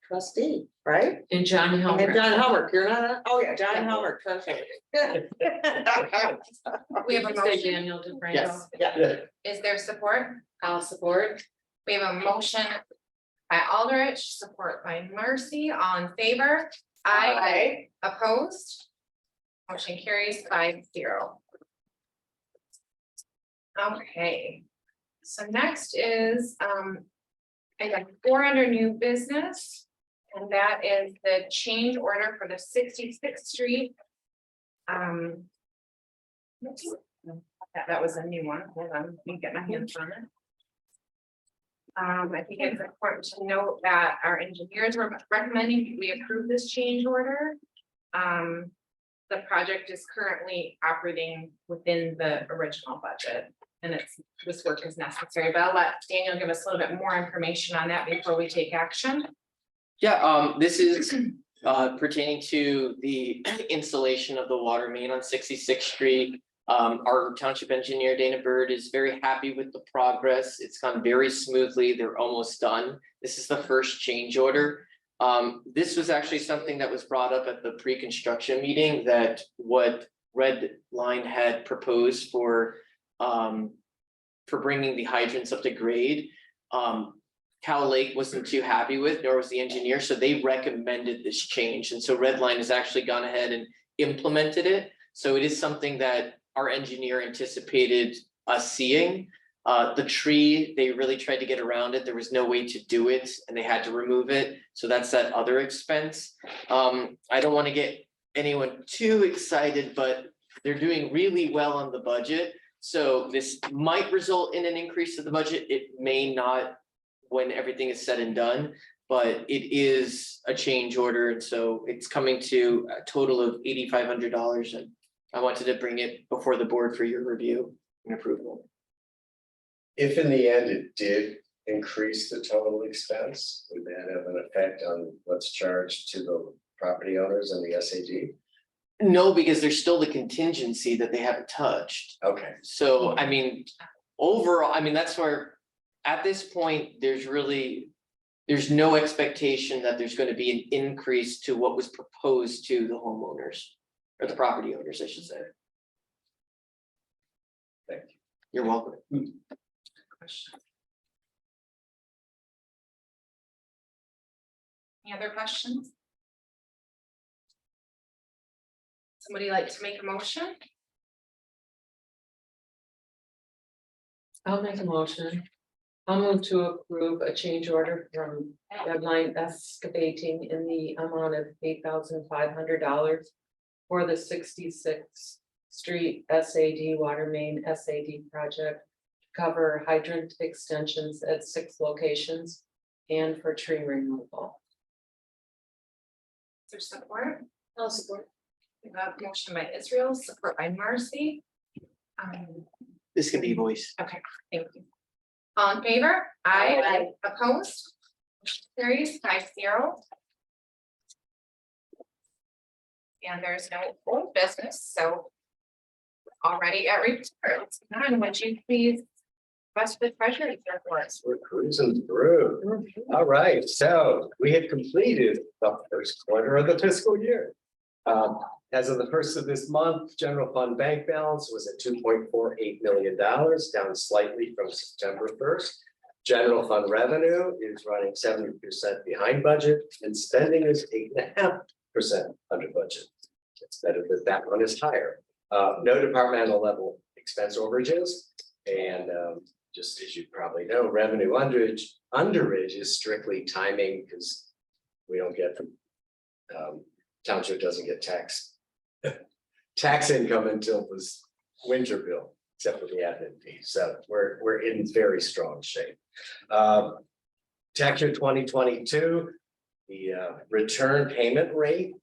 D: Trustee, right?
F: And John
D: And
F: Helmer.
D: John Helmer, you're not, oh yeah, John Helmer, treasurer.
C: We have a
F: Say
C: motion.
F: Daniel DeFranco.
B: yes.
D: Yeah.
C: Is there support?
I: I'll support.
C: We have a motion by Aldrich, support by Mercy, all in favor? Aye. Opposed? Motion carries 5-0. Okay, so next is, I got 4 under new business. And that is the change order for the 66th Street. That was a new one, hold on, let me get my hands on it. I think it's important to note that our engineers were recommending we approve this change order. The project is currently operating within the original budget. And this work is necessary, but I'll let Daniel give us a little bit more information on that before we take action.
B: Yeah, this is pertaining to the installation of the water main on 66th Street. Our township engineer, Dana Bird, is very happy with the progress. It's gone very smoothly. They're almost done. This is the first change order. This was actually something that was brought up at the pre-construction meeting, that what Red Line had proposed for bringing the hydrants up to grade. Cal Lake wasn't too happy with, nor was the engineer, so they recommended this change. And so Red Line has actually gone ahead and implemented it. So it is something that our engineer anticipated us seeing. The tree, they really tried to get around it. There was no way to do it and they had to remove it. So that's that other expense. I don't want to get anyone too excited, but they're doing really well on the budget. So this might result in an increase to the budget. It may not when everything is said and done, but it is a change order. And so it's coming to a total of $8,500. And I wanted to bring it before the board for your review and approval.
J: If in the end it did increase the total expense, would that have an effect on what's charged to the property owners and the SAD?
B: No, because there's still the contingency that they haven't touched.
J: Okay,
B: So, I mean, overall, I mean, that's where, at this point, there's no expectation that there's going to be an increase to what was proposed to the homeowners, or the property owners, I should say.
J: thank you.
B: You're welcome.
C: Any other questions? Somebody like to make a motion?
F: I'll make a motion. I'll move to approve a change order from Red Line Excavating in the amount of $8,500 for the 66th Street SAD Water Main SAD project to cover hydrant extensions at 6 locations and for tree removal.
C: Is there support?
I: I'll support.
C: We have a motion by Israel, support by Marcy.
B: This can be voice.
C: Okay, thank you. All in favor? Aye. Opposed? Motion carries 5-0. And there's no old business, so. Already at reports, Don, would you please request the treasurer's report?
J: We're cruising through. All right, so we have completed the first quarter of the fiscal year. As of the first of this month, general fund bank balance was at $2.48 million, down slightly from September 1st. General fund revenue is running 70% behind budget, and spending is 8.5% under budget. It's better that that one is higher. No departmental level expense overages, and just as you probably know, revenue underage is strictly timing, because we don't get township doesn't get tax income until this winter bill, except for the admin fee. So we're in very strong shape. Tax year 2022, the return payment rate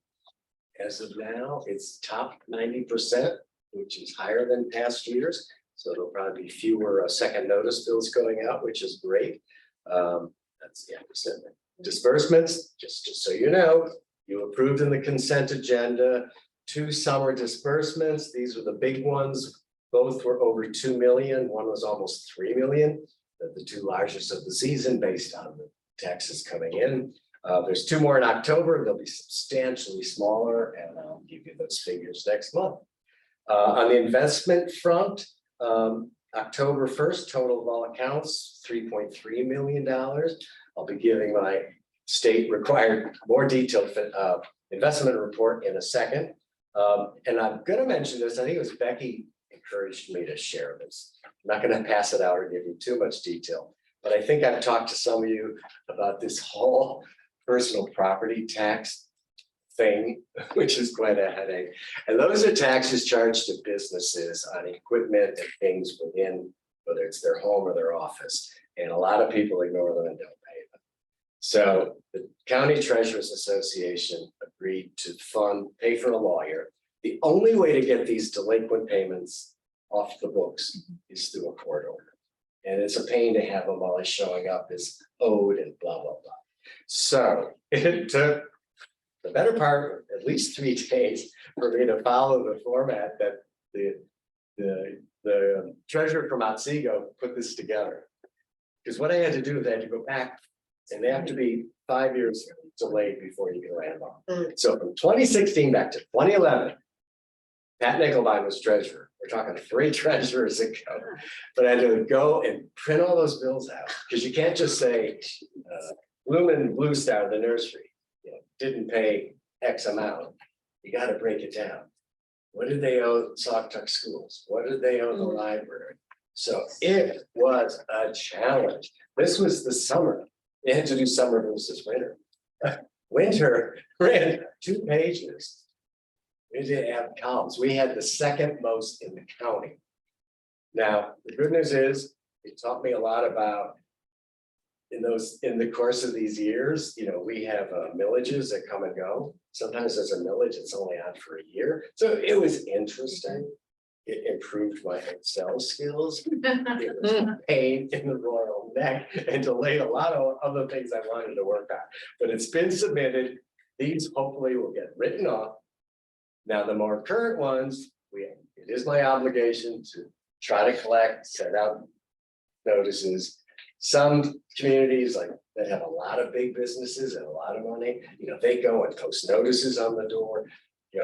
J: as of now, it's top 90%, which is higher than past years. So there'll probably be fewer second notice bills going out, which is great. That's the percent. Disbursements, just so you know, you approved in the consent agenda 2 summer disbursements. These were the big ones. Both were over 2 million. One was almost 3 million. The 2 largest of the season based on the taxes coming in. There's 2 more in October. They'll be substantially smaller, and I'll give you those figures next month. On the investment front, October 1st, total of all accounts, $3.3 million. I'll be giving my state required more detailed investment report in a second. And I'm going to mention this. I think it was Becky encouraged me to share this. I'm not going to pass it out or give you too much detail, but I think I've talked to some of you about this whole personal property tax thing, which is quite a headache. And those are taxes charged to businesses on equipment and things within, whether it's their home or their office. And a lot of people ignore them and don't pay them. So the County Treasurers Association agreed to pay for a lawyer. The only way to get these delinquent payments off the books is through a court order. And it's a pain to have them always showing up as owed and blah, blah, blah. So it took the better part, at least 3 days, for me to follow the format that the treasurer from Otsego put this together. Because what I had to do is I had to go back, and they have to be 5 years delayed before you can land on. So from 2016 back to 2011, Pat Nickelbein was treasurer. We're talking 3 treasurers ago, but I had to go and print all those bills out, because you can't just say Bloom and Blue Star, the nursery, didn't pay X amount. You got to break it down. What did they owe Saugatuck schools? What did they owe the library? So it was a challenge. This was the summer. They had to do summer versus winter. Winter ran 2 pages. We didn't have columns. We had the second most in the county. Now, the good news is it taught me a lot about in the course of these years, we have millages that come and go. Sometimes there's a millage that's only on for a year. So it was interesting. It improved my Excel skills. It was a pain in the royal neck and delayed a lot of other things I wanted to work on. But it's been submitted. These hopefully will get written off. Now, the more current ones, it is my obligation to try to collect, send out notices. Some communities that have a lot of big businesses and a lot of money, they go and post notices on the door.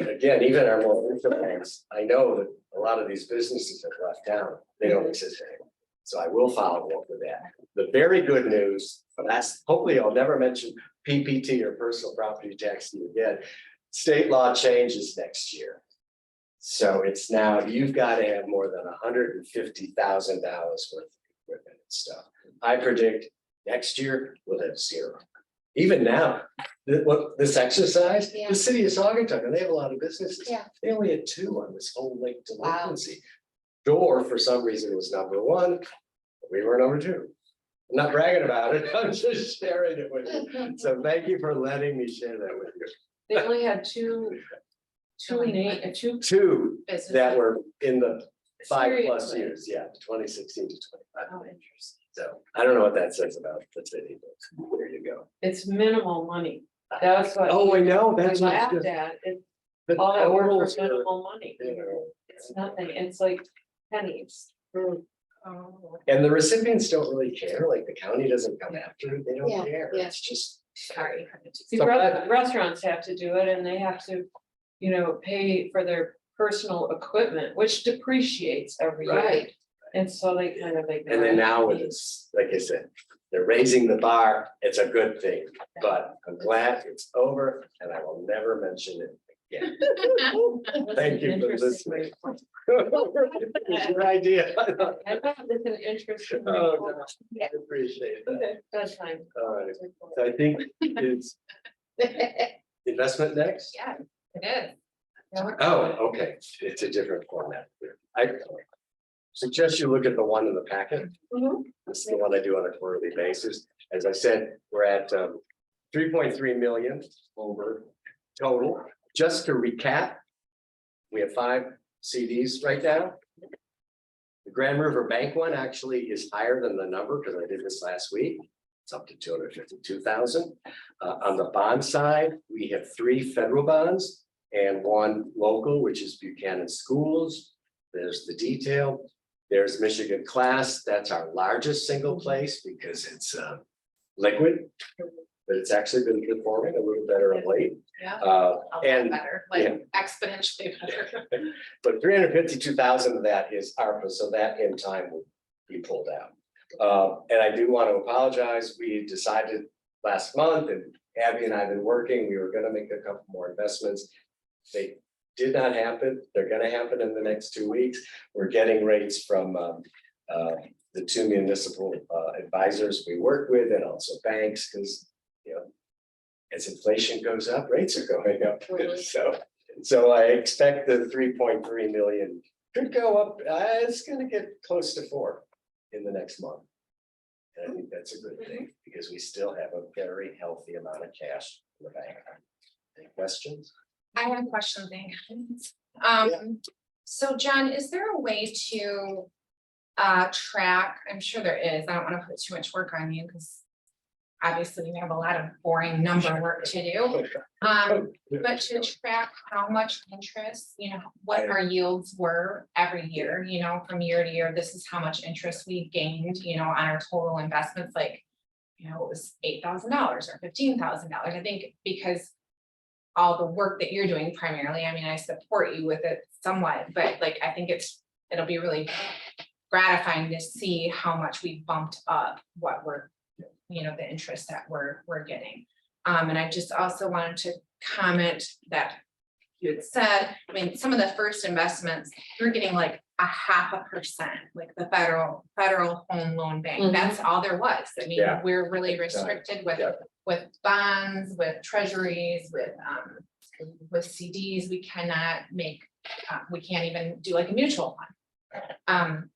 J: Again, even our more recent banks, I know that a lot of these businesses have left town. They don't exist anymore. So I will follow up with that. The very good news, hopefully I'll never mention PPT or personal property tax to you again. State law changes next year. So it's now, you've got to have more than $150,000 worth of equipment and stuff. I predict next year we'll have 0. Even now, this exercise, the city of Saugatuck, and they have a lot of businesses.
I: Yeah.
J: They only had 2 on this whole lake delinquency. Door, for some reason, was number 1. We were number 2. I'm not bragging about it. I'm just sharing it with you. So thank you for letting me share that with you.
F: They only had two
J: That were in the 5+
F: Seriously?
J: years, 2016 to 25.
F: Oh, interesting.
J: So I don't know what that says about the city, but there you go.
F: It's minimal money. That's what.
J: Oh, I know,
F: we
J: that's what.
F: laughed at.
J: The
F: all that work
J: totals
F: for
J: are,
F: minimal money.
J: you know,
F: It's nothing, it's like pennies.
C: Oh,
J: and the recipients don't really care, like the county doesn't come after it, they don't
I: Yeah,
J: care,
I: yeah.
J: it's just.
C: sorry.
F: See, restaurants have to do it and they have to, you know, pay for their personal equipment, which depreciates every year.
I: Right.
F: And so they kind of like.
J: And then now with this, like I said, they're raising the bar, it's a good thing, but I'm glad it's over and I will never mention it again. Thank you for listening. It was your idea.
F: I thought it's an interesting.
J: Oh,
F: report.
J: no, I appreciate that.
F: Okay, that's fine.
J: All right, so I think it's investment next.
C: Yeah, it is.
J: Oh, okay, it's a different format. I suggest you look at the one in the packet.
I: Mhm.
J: This is the one I do on a quarterly basis. As I said, we're at 3.3 million over total. Just to recap, we have 5 CDs right now. The Grand River Bank one actually is higher than the number because I did this last week. It's up to 252,000. On the bond side, we have 3 federal bonds and 1 local, which is Buchanan Schools. There's the detail. There's Michigan Class. That's our largest single place because it's liquid. But it's actually been performing a little better of late.
C: Yeah.
J: Uh,
C: A lot
J: and
C: better,
J: yeah.
C: like exponentially better.
J: but 352,000 of that is ARPA, so that in time will be pulled out. And I do want to apologize. We decided last month, and Abby and I have been working, we were gonna make a couple more investments. They did not happen. They're gonna happen in the next 2 weeks. We're getting rates from the 2 municipal advisors we work with and also banks, because you know, as inflation goes up, rates are going up. So I expect the 3.3 million could go up. It's gonna get close to 4 in the next month. And I think that's a good thing because we still have a very healthy amount of cash in the bank. Any questions?
C: I have a question, thing.
J: Yeah.
C: So John, is there a way to track, I'm sure there is, I don't want to put too much work on you because obviously you have a lot of boring number work to do. But to track how much interest, you know, what our yields were every year, you know, from year to year, this is how much interest we gained, you know, on our total investments, like, you know, it was $8,000 or $15,000. I think because all the work that you're doing primarily, I mean, I support you with it somewhat, but like, I think it'll be really gratifying to see how much we bumped up what we're, you know, the interest that we're getting. And I just also wanted to comment that you had said, I mean, some of the first investments, you're getting like 0.5%, like the federal home loan bank.
I: Mhm.
C: That's all there was. I mean,
J: Yeah.
C: we're really restricted with bonds, with treasuries, with CDs. We cannot make, we can't even do like a mutual fund.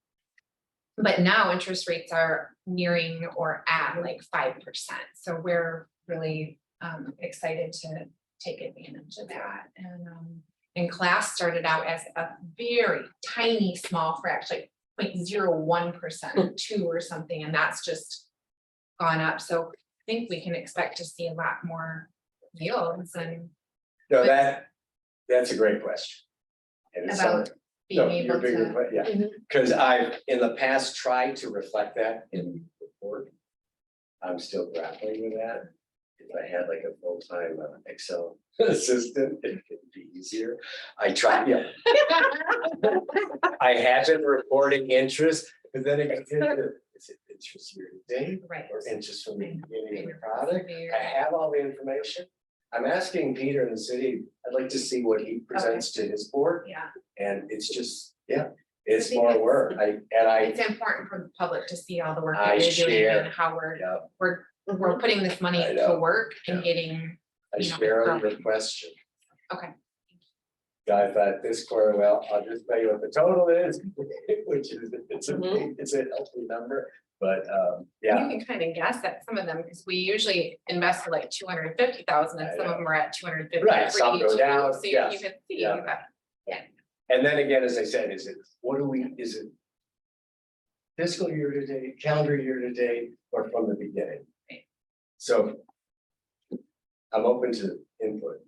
C: But now interest rates are nearing or at like 5%. So we're really excited to take advantage of that. And class started out as a very tiny small fraction, like 0.01%, 2 or something, and that's just gone up. So I think we can expect to see a lot more yields and
J: No, that's a great question. And it's
C: about
J: something-
C: being
J: no, you're
C: able
J: bigger,
C: to.
J: but yeah, because I've in the past tried to reflect that in the report. I'm still grappling with that. If I had like a full-time Excel assistant, it could be easier. I tried, yeah. I had been reporting interest, but then it gets into, is it interest year to date
C: Right.
J: or interest from the beginning of the product? I have all the information. I'm asking Peter in the city, I'd like to see what he presents to his board,
C: Yeah,
J: and it's just, yeah, it's
C: I think
J: more
C: it's-
J: work.
C: it's important for the public to see all the work
J: I
C: that you're doing
J: share.
C: and how we're
J: Yeah,
C: we're putting this money
J: I
C: to
J: know.
C: work and
J: Yeah.
C: getting,
J: I
C: you know,
J: share on your
C: from-
J: question.
C: okay.
J: I thought this quarter, well, I'll just tell you what the total is, which is, it's a healthy number, but, yeah.
C: You can kind of guess at some of them, because we usually invest like 250,000 and
J: I
C: some of
J: know.
C: them are at 250.
J: Right, some go down,
C: So you
J: yes,
C: can see
J: yeah.
C: that.
J: And then again, as I said, is it fiscal year to date, calendar year to date, or from the beginning? So I'm open to input.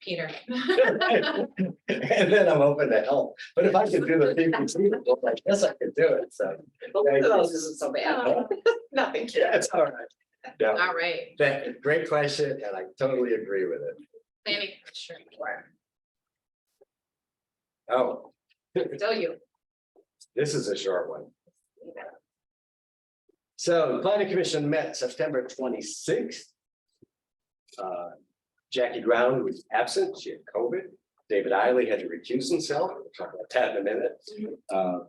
C: Peter.
J: And then I'm open to help, but if I could do the PPT, I guess I could do it, so. thank you.
D: Those isn't so bad. Nothing.
J: Yeah, it's all right. No,
C: All right,
J: great question, and I totally agree with it.
C: planning commission report.
J: Oh,
C: Still you.
J: this is a short one. So the planning commission met September 26th. Jackie Ground was absent, she had COVID. David Eiley had to recuse himself, we'll talk about that in a minute.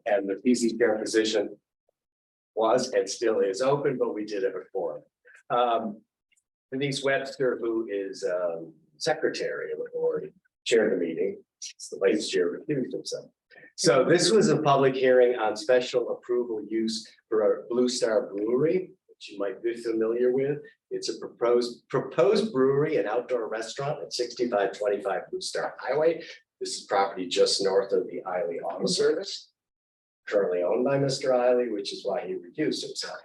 J: And the PC chair position was and still is open, but we did have a forum. Denise Webster, who is secretary of the board, chaired the meeting. The vice chair recused himself. So this was a public hearing on special approval use for a Blue Star Brewery, which you might be familiar with. It's a proposed brewery and outdoor restaurant at 6525 Blue Star Highway. This is property just north of the Eiley Auto Service, currently owned by Mr. Eiley, which is why he recused himself.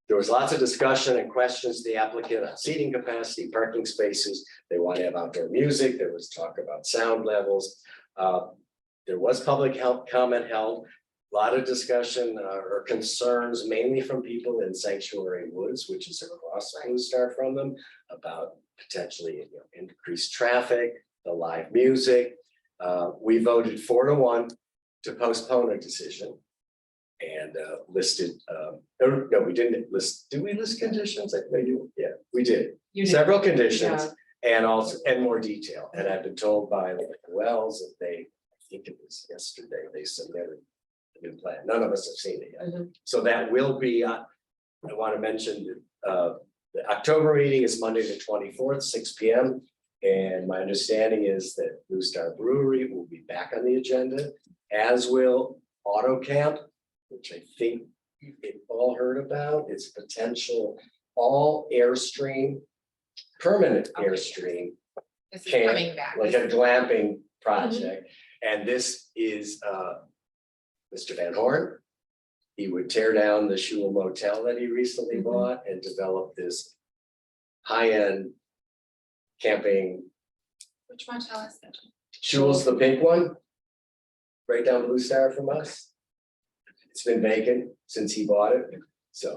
J: There was lots of discussion and questions to the applicant on seating capacity, parking spaces. They want to have outdoor music. There was talk about sound levels. There was public health comment held. A lot of discussion or concerns, mainly from people in Sanctuary Woods, which is across Blue Star from them, about potentially increased traffic, the live music. We voted 4-1 to postpone a decision. And listed, no, we didn't list, did we list conditions? I think we do. Yeah, we did.
F: You did.
J: Several conditions and also, and more detail. And I've been told by Wells that they, I think it was yesterday, they submitted a new plan. None of us have seen it yet.
F: Mhm.
J: So that will be, I want to mention, the October meeting is Monday the 24th, 6 p.m. And my understanding is that Blue Star Brewery will be back on the agenda, as will Auto Camp, which I think you've all heard about. It's potential all Airstream, permanent
C: Okay.
J: Airstream,
C: This is
J: Camp,
C: coming back.
J: like a glamping project. And this is Mr. Van Horn. He would tear down the Shul Motel that he recently bought and develop this high-end camping.
C: Which motel is it?
J: Shul's the pink one, right down Blue Star from us. It's been vacant since he bought it, so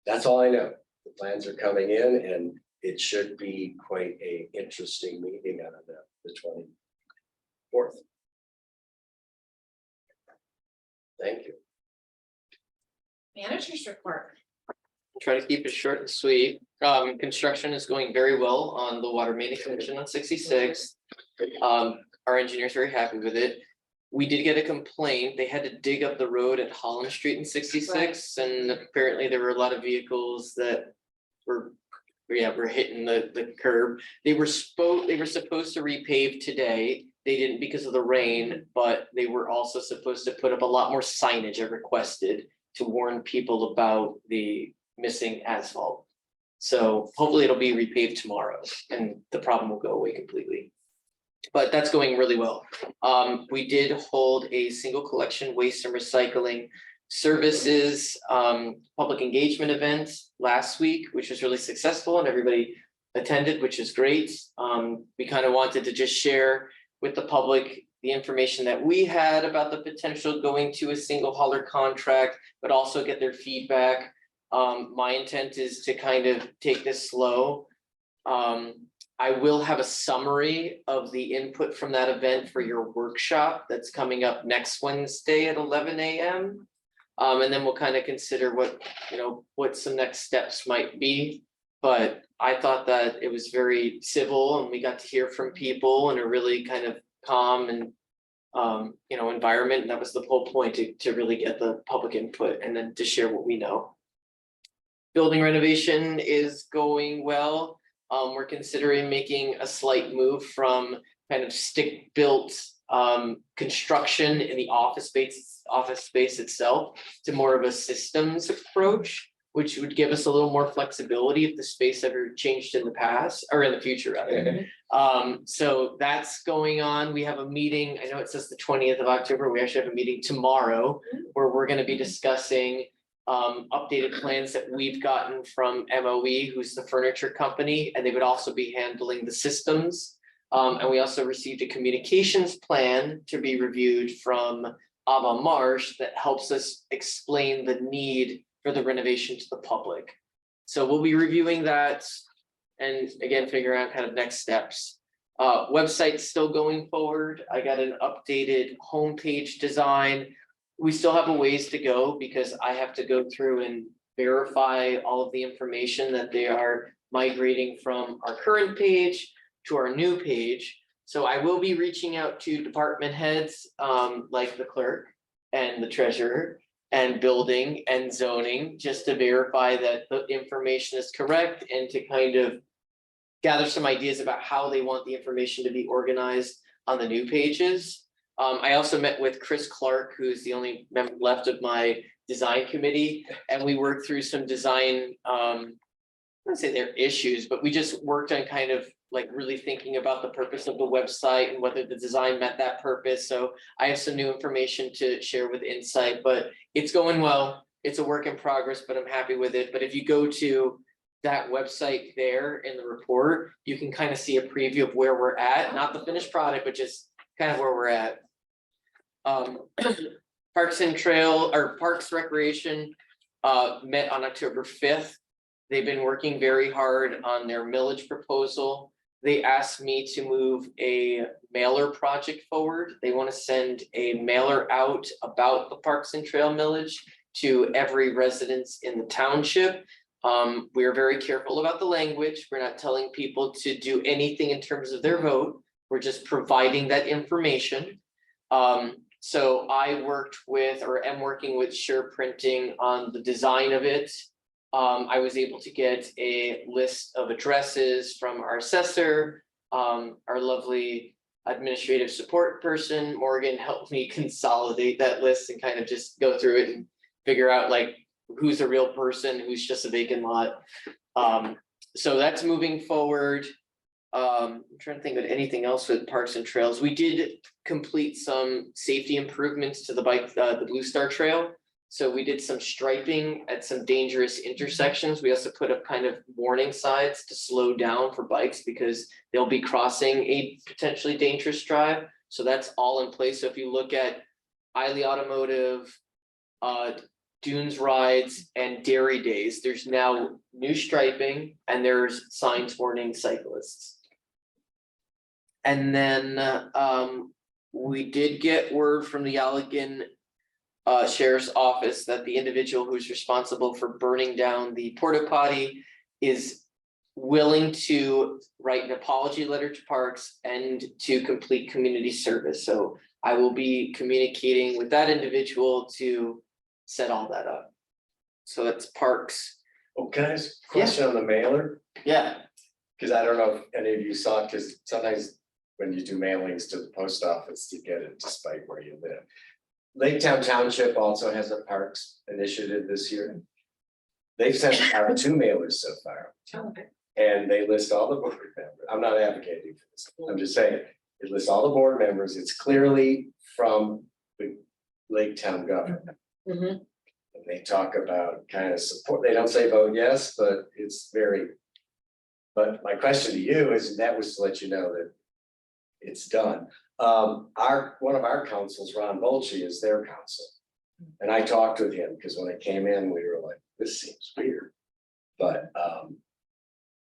J: that's all I know. The plans are coming in and it should be quite a interesting meeting on the 24th. Thank you.
C: Managers report.
B: Try to keep it short and sweet. Construction is going very well on the water main extension on 66. Our engineer's very happy with it. We did get a complaint. They had to dig up the road at Holland Street in 66, and apparently there were a lot of vehicles that were hitting the curb. They were supposed to repave today. They didn't because of the rain, but they were also supposed to put up a lot more signage I requested to warn people about the missing asphalt. So hopefully it'll be repaved tomorrow and the problem will go away completely. But that's going really well. We did hold a single collection waste and recycling services public engagement event last week, which was really successful and everybody attended, which is great. We kind of wanted to just share with the public the information that we had about the potential going to a single hauler contract, but also get their feedback. My intent is to kind of take this slow. I will have a summary of the input from that event for your workshop that's coming up next Wednesday at 11 a.m. And then we'll kind of consider what some next steps might be. But I thought that it was very civil and we got to hear from people in a really kind of calm and environment. And that was the whole point, to really get the public input and then to share what we know. Building renovation is going well. We're considering making a slight move from kind of stick-built construction in the office space itself to more of a systems approach, which would give us a little more flexibility if the space ever changed in the past or in the future rather. So that's going on. We have a meeting. I know it says the 20th of October. We actually have a meeting tomorrow where we're going to be discussing updated plans that we've gotten from MOE, who's the furniture company, and they would also be handling the systems. And we also received a communications plan to be reviewed from Ava Marsh that helps us explain the need for the renovation to the public. So we'll be reviewing that and again, figuring out kind of next steps. Website's still going forward. I got an updated homepage design. We still have a ways to go because I have to go through and verify all of the information that they are migrating from our current page to our new page. So I will be reaching out to department heads, like the clerk and the treasurer and building and zoning, just to verify that the information is correct and to kind of gather some ideas about how they want the information to be organized on the new pages. I also met with Chris Clark, who's the only member left of my design committee, and we worked through some design, I wouldn't say they're issues, but we just worked on kind of like really thinking about the purpose of the website and whether the design met that purpose. So I have some new information to share with Insight, but it's going well. It's a work in progress, but I'm happy with it. But if you go to that website there in the report, you can kind of see a preview of where we're at, not the finished product, but just kind of where we're at. Parks and Trail or Parks Recreation met on October 5th. They've been working very hard on their millage proposal. They asked me to move a mailer project forward. They want to send a mailer out about the Parks and Trail millage to every residence in the township. We are very careful about the language. We're not telling people to do anything in terms of their vote. We're just providing that information. So I worked with, or am working with Sure Printing on the design of it. I was able to get a list of addresses from our assessor, our lovely administrative support person. Morgan helped me consolidate that list and kind of just go through it and figure out like who's a real person, who's just a vacant lot. So that's moving forward. I'm trying to think of anything else with Parks and Trails. We did complete some safety improvements to the bike, the Blue Star Trail. So we did some striping at some dangerous intersections. We also put up kind of warning signs to slow down for bikes because they'll be crossing a potentially dangerous drive. So that's all in place. So if you look at Eiley Automotive, Dunes Rides and Dairy Days, there's now new striping and there's signs warning cyclists. And then we did get word from the Allegan Sheriff's Office that the individual who's responsible for burning down the porta potty is willing to write an apology letter to Parks and to complete community service. So I will be communicating with that individual to set all that up. So that's Parks.
J: Oh, can I ask a question on the mailer?
B: Yeah.
J: Because I don't know if any of you saw it, because sometimes when you do mailings to the post office, you get it despite where you live. Laketown Township also has a parks initiative this year. They've sent out 2 mailers so far. And they list all the board members. I'm not advocating for this. I'm just saying, it lists all the board members. It's clearly from the Laketown government.
F: Mhm.
J: And they talk about kind of support. They don't say vote yes, but it's very. But my question to you is, and that was to let you know that it's done. One of our councils, Ron Bolche, is their council. And I talked with him because when I came in, we were like, this seems weird. But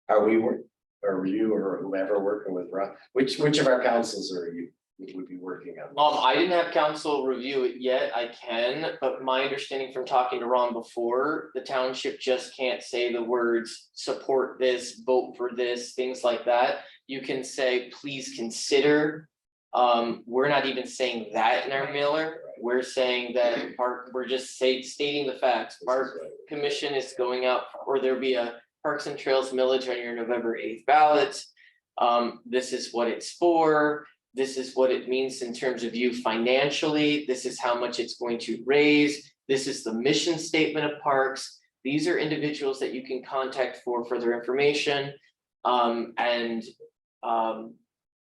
J: are you or whoever working with Ron? Which of our councils are you would be working on?
B: I didn't have council review it yet. I can, but my understanding from talking to Ron before, the township just can't say the words support this, vote for this, things like that. You can say, please consider. We're not even saying that in our mailer. We're saying that we're just stating the facts. Park Commission is going out, or there'll be a Parks and Trails millage on your November 8th ballot. This is what it's for. This is what it means in terms of you financially. This is how much it's going to raise. This is the mission statement of Parks. These are individuals that you can contact for further information.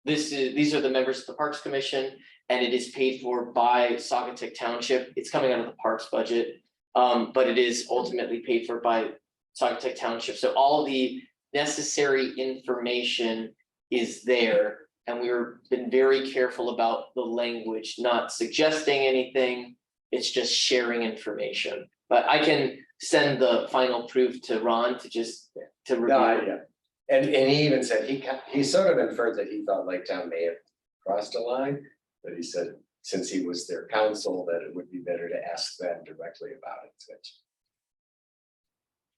B: These are the members of the Parks Commission, and it is paid for by Saugatuck Township. It's coming out of the Parks budget. But it is ultimately paid for by Saugatuck Township, so all the necessary information is there. And we've been very careful about the language, not suggesting anything, it's just sharing information. But I can send the final proof to Ron to review.
J: No, yeah. And he even said, he sort of inferred that he thought Lake Town may have crossed a line, but he said, since he was their counsel, that it would be better to ask them directly about it, which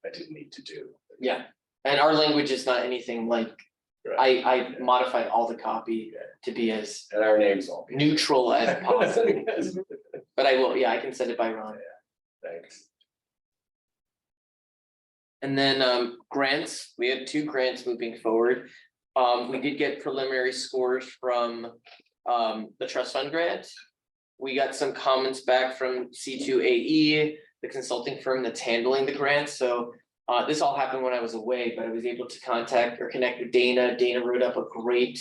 J: I didn't need to do.
B: Yeah, and our language is not anything like,
J: Right.
B: I modified all the copy to be as
J: And our names all. be-
B: neutral as possible. But I will, yeah, I can send it by Ron.
J: Thanks.
B: And then grants, we had 2 grants moving forward. We did get preliminary scores from the trust fund grant. We got some comments back from C2AE, the consulting firm that's handling the grant. So this all happened when I was away, but I was able to contact or connect with Dana. Dana wrote up a great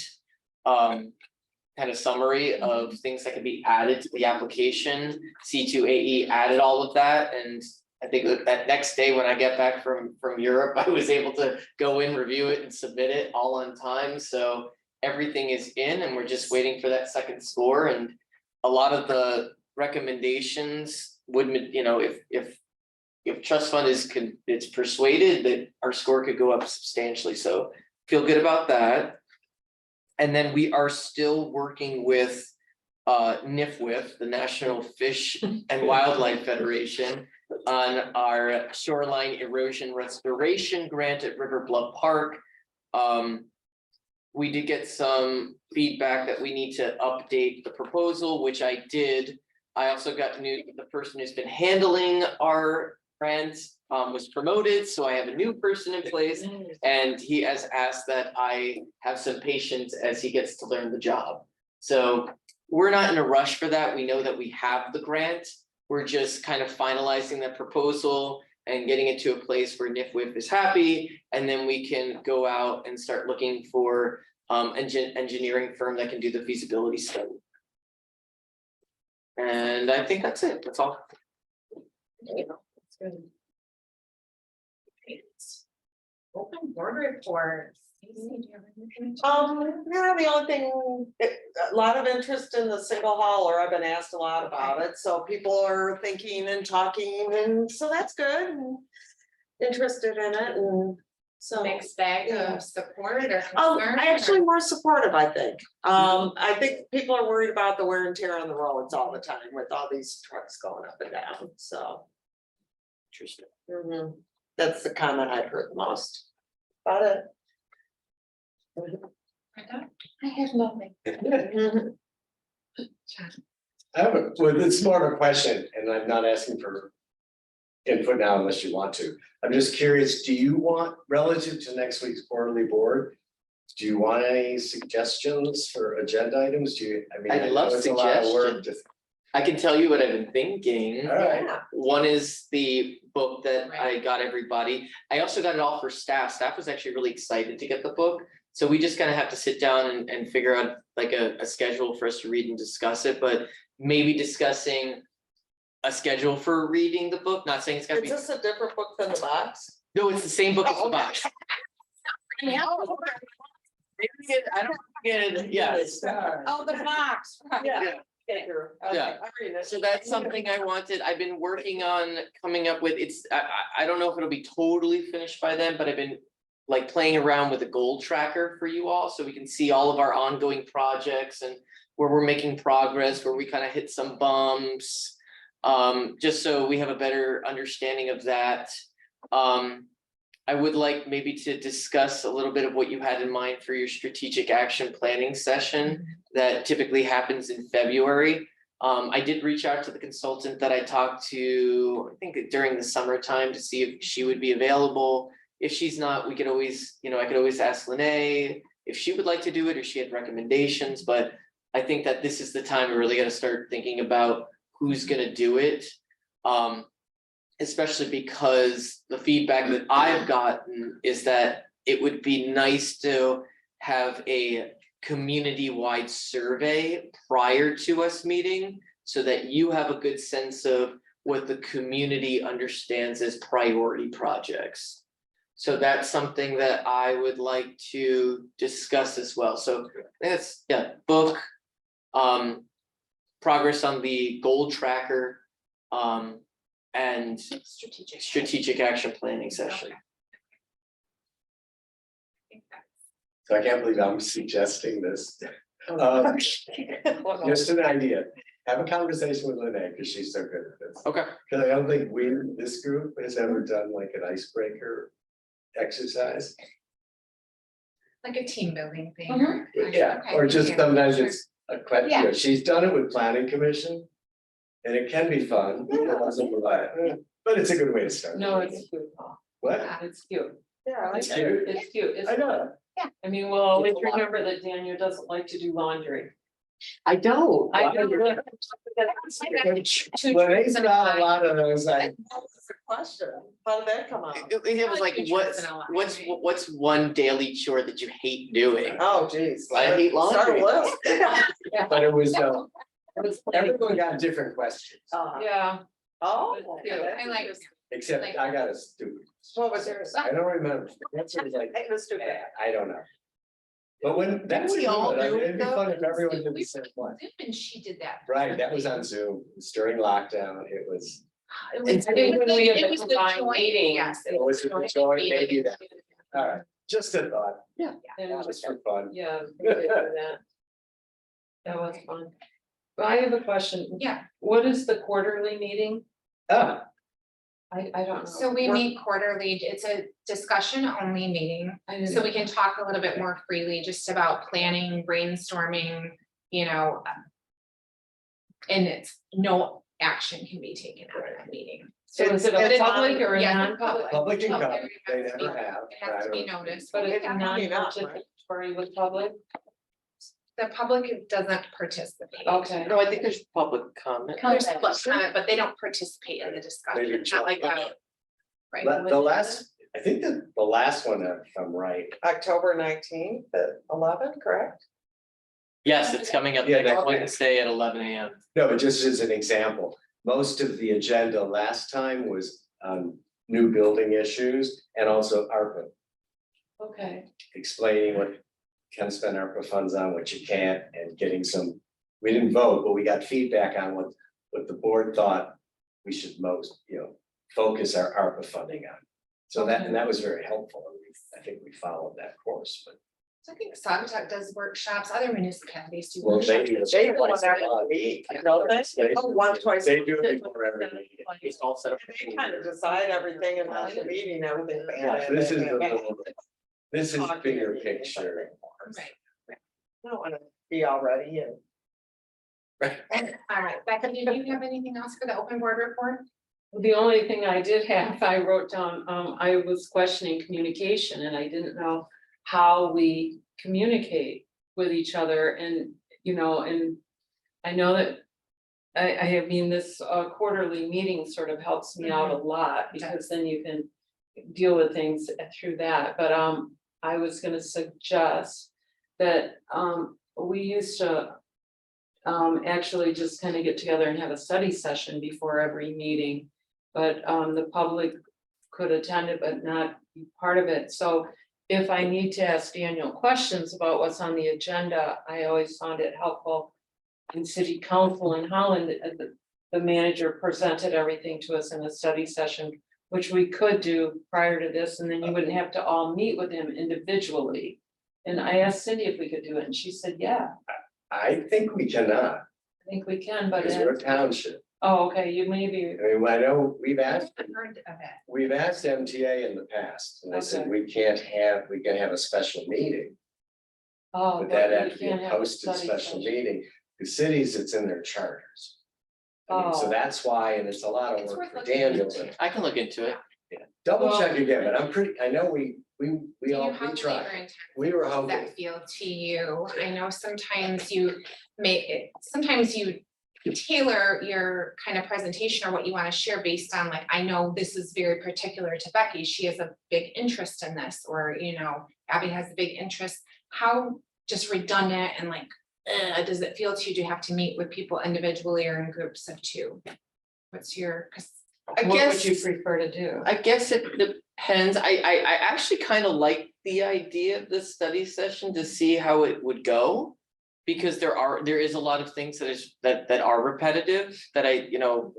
B: kind of summary of things that could be added to the application. C2AE added all of that, and I think that next day when I get back from Europe, I was able to go in, review it, and submit it all on time. So everything is in, and we're just waiting for that second score. And a lot of the recommendations would, you know, if trust fund it's persuaded that our score could go up substantially. So feel good about that. And then we are still working with NIFWIF, the National Fish and Wildlife Federation, on our shoreline erosion restoration grant at River Bluff Park. We did get some feedback that we need to update the proposal, which I did. I also got news that the person who's been handling our grants was promoted, so I have a new person in place, and he has asked that I have some patience as he gets to learn the job. So we're not in a rush for that. We know that we have the grant. We're just kind of finalizing the proposal and getting it to a place where NIFWIF is happy, and then we can go out and start looking for engineering firm that can do the feasibility study. And I think that's it. That's all.
C: Open board reports.
D: Yeah, the only thing, a lot of interest in the single hauler. I've been asked a lot about it, so people are thinking and talking, and so that's good. And interested in it, and so.
C: Mixed bag
D: Yeah.
C: of support or concern.
D: I actually more supportive, I think. I think people are worried about the wear and tear on the roads all the time with all these trucks going up and down, so.
B: Interesting.
D: That's the comment I've heard the most about it.
I: I have nothing.
J: Well, it's more of a question, and I'm not asking for input now unless you want to. I'm just curious, do you want, relative to next week's quarterly board, do you want any suggestions for agenda items? Do you, I mean,
B: I'd
J: I know
B: love
J: it's a lot of work to.
B: I can tell you what I've been thinking.
J: All right.
B: One is the book that I
C: Right.
B: got everybody. I also got it all for staff. Staff was actually really excited to get the book. So we just kind of have to sit down and figure out like a schedule for us to read and discuss it, but maybe discussing a schedule for reading the book, not saying it's gotta
D: Is
B: be,
D: this a different book than the box?
B: no, it's the same book as
D: Oh,
B: the
D: okay.
B: box. I don't get it, yes.
C: Oh, the box. right.
D: Yeah.
B: Yeah. So that's something I wanted, I've been working on coming up with, I don't know if it'll be totally finished by then, but I've been like playing around with a goal tracker for you all, so we can see all of our ongoing projects and where we're making progress, where we kind of hit some bumps. Just so we have a better understanding of that. I would like maybe to discuss a little bit of what you had in mind for your strategic action planning session that typically happens in February. I did reach out to the consultant that I talked to, I think during the summertime, to see if she would be available. If she's not, we could always, I could always ask Lene if she would like to do it or she had recommendations, but I think that this is the time we really got to start thinking about who's gonna do it. Especially because the feedback that I've gotten is that it would be nice to have a community-wide survey prior to us meeting so that you have a good sense of what the community understands as priority projects. So that's something that I would like to discuss as well. So that's, yeah, book, progress on the goal tracker, and strategic action planning session.
J: So I can't believe I'm suggesting this. Just an idea, have a conversation with Lynette, because she's so good at this.
B: Okay.
J: Because I don't think this group has ever done like an icebreaker exercise.
C: Like a team building thing.
I: Mhm.
J: Yeah,
C: Okay,
J: or just
C: yeah,
J: sometimes
C: sure.
J: it's a question, you know, she's done it with planning commission. And it can be fun, but it's a good way to start.
F: No, it's cute,
J: What?
F: it's cute,
D: Yeah.
J: It's cute.
F: it's cute, it's
J: I know.
F: I mean, we'll always remember that Daniel doesn't like to do laundry.
J: I don't.
F: I do.
J: Well, there's not a lot of those,
D: That's a question. How did that come out?
B: It was like, what's one daily chore that you hate doing?
D: Oh, geez.
B: I hate laundry.
D: Start a list.
J: but it was,
F: It was
J: everyone got different questions,
F: Yeah,
D: Oh.
C: I like it.
J: except I got a stupid.
D: What was yours?
J: I don't remember. The answer was like,
D: It was stupid.
J: I don't know. But when, that's
C: We all
J: good, I mean,
C: do it
J: it'd be
C: though.
J: fun if everyone did the
C: We-
J: same one.
C: And she did that.
J: Right, that was on Zoom, it was during lockdown, it was.
C: It
F: I
C: was,
F: think when we had
C: it
F: the
C: was the
F: combined
C: joint,
F: meeting.
C: yes.
J: It was
C: joint
J: joint,
C: meeting.
J: maybe that. All right, just a thought,
F: and
J: that was for fun.
F: yeah, we did do that. That was fun. But I have a question.
C: Yeah,
F: What is the quarterly meeting?
J: Ah,
F: I don't know.
C: so we meet quarterly, it's a discussion only meeting,
F: I didn't-
C: so we can talk a little bit more freely just about planning, brainstorming, you know. And it's, no action can be taken out of that meeting.
F: So is it
C: But
F: a
C: it's-
F: public or a
C: yeah,
F: non-public?
J: public can come,
C: Public,
J: they
C: it has to be-
J: never have.
C: It has to be noticed,
F: But it's
D: Yeah, maybe not,
F: non-participatory with public?
C: the public doesn't participate.
F: Okay.
B: No, I think there's public comment.
C: There's public comment, but they don't participate in the discussion,
J: Maybe
C: it's not like that. Right.
J: The last, I think that the last one, if I'm right,
D: October 19th at 11, correct?
B: Yes, it's coming up
J: Yeah,
B: next
J: that-
B: Wednesday at 11 AM.
J: no, but just as an example, most of the agenda last time was new building issues and also ARPA.
F: Okay,
J: Explaining what can spend ARPA funds on, what you can't, and getting some, we didn't vote, but we got feedback on what the board thought we should most, focus our ARPA funding on. So that, and that was very helpful, and I think we followed that course, but.
C: So I think Saugatuck does workshops, other municipalities do.
J: Well,
C: workshops.
D: They do one every week. No, that's, oh, one twice.
J: They do it before every meeting.
B: It's all set up.
D: They kind of decide everything and at the meeting, everything.
J: This is this is bigger picture.
C: Right.
D: I don't wanna be all ready and.
C: All right, Becca, do you have anything else for the open board report?
F: the only thing I did have, I wrote down, I was questioning communication and I didn't know how we communicate with each other and, and I know that I mean, this quarterly meeting sort of helps me out a lot because then you can deal with things through that, but I was gonna suggest that we used to actually just kind of get together and have a study session before every meeting. But the public could attend it, but not be part of it. So if I need to ask Daniel questions about what's on the agenda, I always found it helpful. In city council in Holland, the manager presented everything to us in a study session, which we could do prior to this, and then you wouldn't have to all meet with him individually. And I asked Cindy if we could do it, and she said, yeah,
J: I think we cannot,
F: I think we can, but.
J: because we're a township.
F: Oh, okay, you maybe,
J: I mean, I know we've
C: I
J: asked,
C: haven't heard of it.
J: MTA in the past, and they said
F: Okay.
J: we can have a special meeting.
F: oh.
J: But that
F: we
J: had to be
F: can't
J: a
F: have
J: posted
F: study
J: special
F: session.
J: meeting, the cities, it's in their charters. I mean, so
F: Oh.
J: that's why, and it's a lot of
C: It's
J: work
C: worth
J: for
C: looking
J: Daniel,
C: into.
J: but
B: I can look into it.
J: double check again, but I know we
C: How
J: tried.
C: flagrant
J: We were
C: does
J: hoping.
C: that feel to you? I know sometimes you sometimes you tailor your kind of presentation or what you want to share based on like, I know this is very particular to Becky. She has a big interest in this, or, Abby has a big interest. How just redundant and like, does it feel to you? Do you have to meet with people individually or in groups of two? What's your, 'cause
B: I
F: What would
B: guess,
F: you prefer to do?
B: I guess it depends. I actually kind of like the idea of this study session to see how it would go. Because there is a lot of things that are repetitive that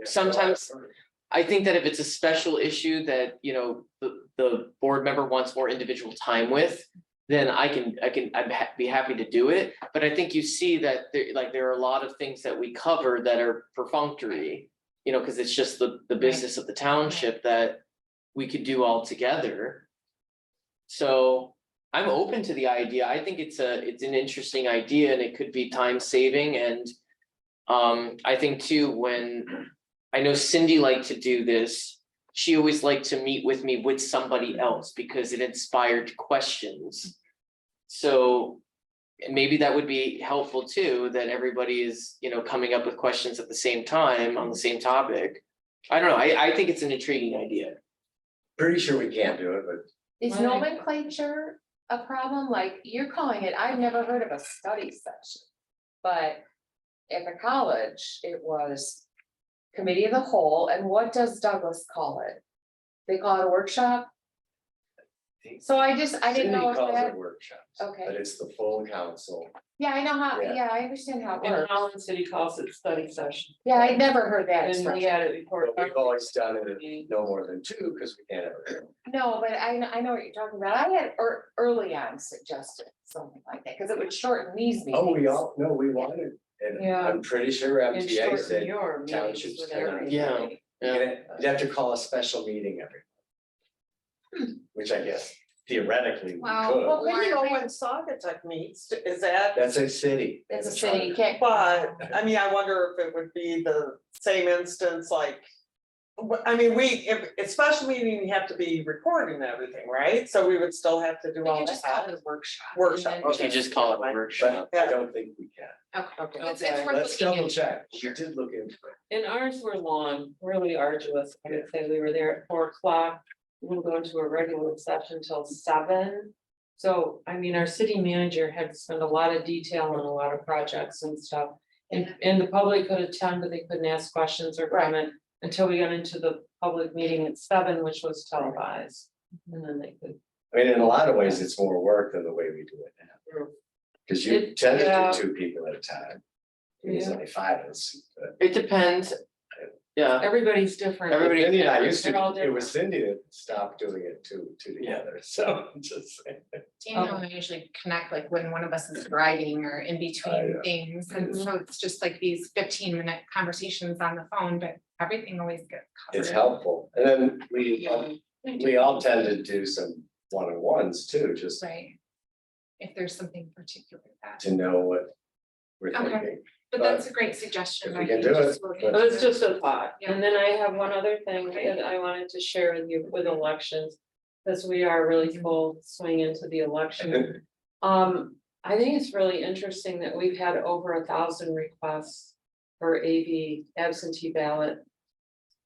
B: sometimes. I think that if it's a special issue that, the board member wants more individual time with. Then be happy to do it, but I think you see that there are a lot of things that we cover that are perfunctory. Cause it's just the business of the township that we could do all together. So I'm open to the idea. I think it's an interesting idea and it could be time saving and. I think too, when I know Cindy liked to do this, she always liked to meet with me with somebody else because it inspired questions. So maybe that would be helpful too, that everybody is, coming up with questions at the same time on the same topic. I don't know, I think it's an intriguing idea.
J: Pretty sure we can't do it, but
I: Is
F: Right.
I: nomenclature a problem? Like, you're calling it, I've never heard of a study session. But at the college, it was committee of the whole, and what does Douglas call it? They call it a workshop? So I didn't
J: Cindy
I: know if
J: calls
I: that,
J: it workshops,
I: okay,
J: but it's the full council.
I: yeah, I know how,
J: Yeah.
I: yeah, I understand how it
F: And
I: works.
F: Holland City calls it study session.
I: Yeah, I'd never heard that
F: And we
I: expression.
F: had it before.
J: But we've always done it at no more than two, because we can't ever.
I: No, but I know what you're talking about. I had early on suggested something like that, because it would shorten these meetings.
J: Oh, we wanted, and
F: Yeah.
J: I'm pretty sure
F: And
J: MTA
F: shorten
J: said
F: your meetings
J: townships
F: with
J: cannot.
F: everybody.
B: Yeah.
J: You'd have to call a special meeting every. Which I guess theoretically we
C: Well,
J: could,
D: Well, we know when Saugatuck meets, is that?
J: that's a city.
I: It's a city, you can't.
D: But, I mean, I wonder if it would be the same instance, like. I mean, if special meeting, you have to be recording and everything, right? So we would still have to do
C: we
D: all
C: can just call
D: that.
C: it a workshop.
D: Workshop,
C: and then
B: If you just call it a workshop.
J: But I don't think we can.
C: Okay. It's
F: Okay.
C: worth
J: Let's
C: looking
J: double
C: into.
J: check. We did look into it.
F: And ours were long, really arduous. I would say we were there at 4 o'clock. We'll go into a regular session till 7. So, I mean, our city manager had to spend a lot of detail on a lot of projects and stuff. And the public could attend, but they couldn't ask questions or
I: Right.
F: comment until we got into the public meeting at 7, which was televised. And then they could.
J: I mean, in a lot of ways, it's more work than the way we do it now. Cause you
F: It-
J: tend to
F: yeah.
J: do 2 people at a time. There's
F: Yeah.
J: only 5 of us. But
B: It depends. Yeah,
F: Everybody's different.
B: Everybody-
J: Cindy and I used
F: They're all
J: to, it was
F: different.
J: Cindy that stopped doing it two together, so I'm just saying.
C: Daniel and I usually connect like when one of us is driving or in between
J: yeah.
C: things, and so it's just like these 15-minute conversations on the phone, but everything always gets covered.
J: It's helpful, and then we all tend to do some one-on-ones too, just
C: Right. If there's something particular that,
J: to know what we're
C: Okay.
J: thinking.
C: but that's a great suggestion.
J: if we
C: I
J: can
C: think,
J: do
C: just
J: it,
C: look
J: but-
C: into
F: It was
C: it.
F: just a thought,
C: Yeah.
F: and then I have one other thing that I wanted to share with you with elections. Because we are really full swing into the election. I think it's really interesting that we've had over 1,000 requests for AV absentee ballot.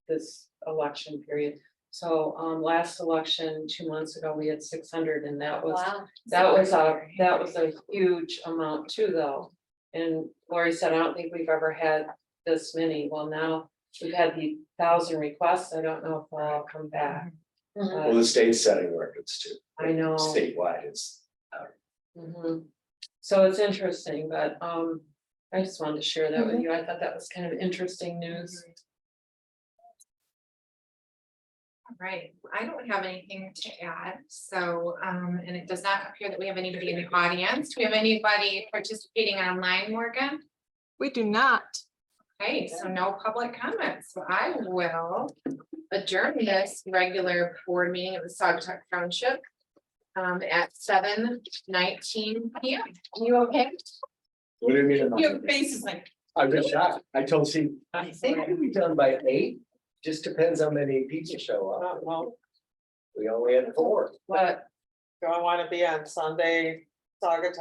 F: This election period, so last election, 2 months ago, we had 600, and that was
I: Wow.
F: that was a huge amount too, though. And Lori said, I don't think we've ever had this many. Well, now we've had the 1,000 requests. I don't know if they'll all come back.
J: Well, the state's setting records too.
F: I know.
J: Statewide, it's,
F: Mhm. So it's interesting, but I just wanted to share that with you. I thought that was kind of interesting news.
C: All right, I don't have anything to add, so, and it does not appear that we have anybody in the audience. Do we have anybody participating online, Morgan?
K: We do not.
C: Okay, so no public comments, so I will adjourn this regular board meeting of the Saugatuck Township at 7:19 PM. You okay?
J: what do you mean?
C: Your face is like.
J: I'm just shocked. I told Steve, I think we'll be done by 8. Just depends how many people show up.
F: Well,
J: We only had 4.
F: but
D: Do I wanna be on Sunday, Saugatuck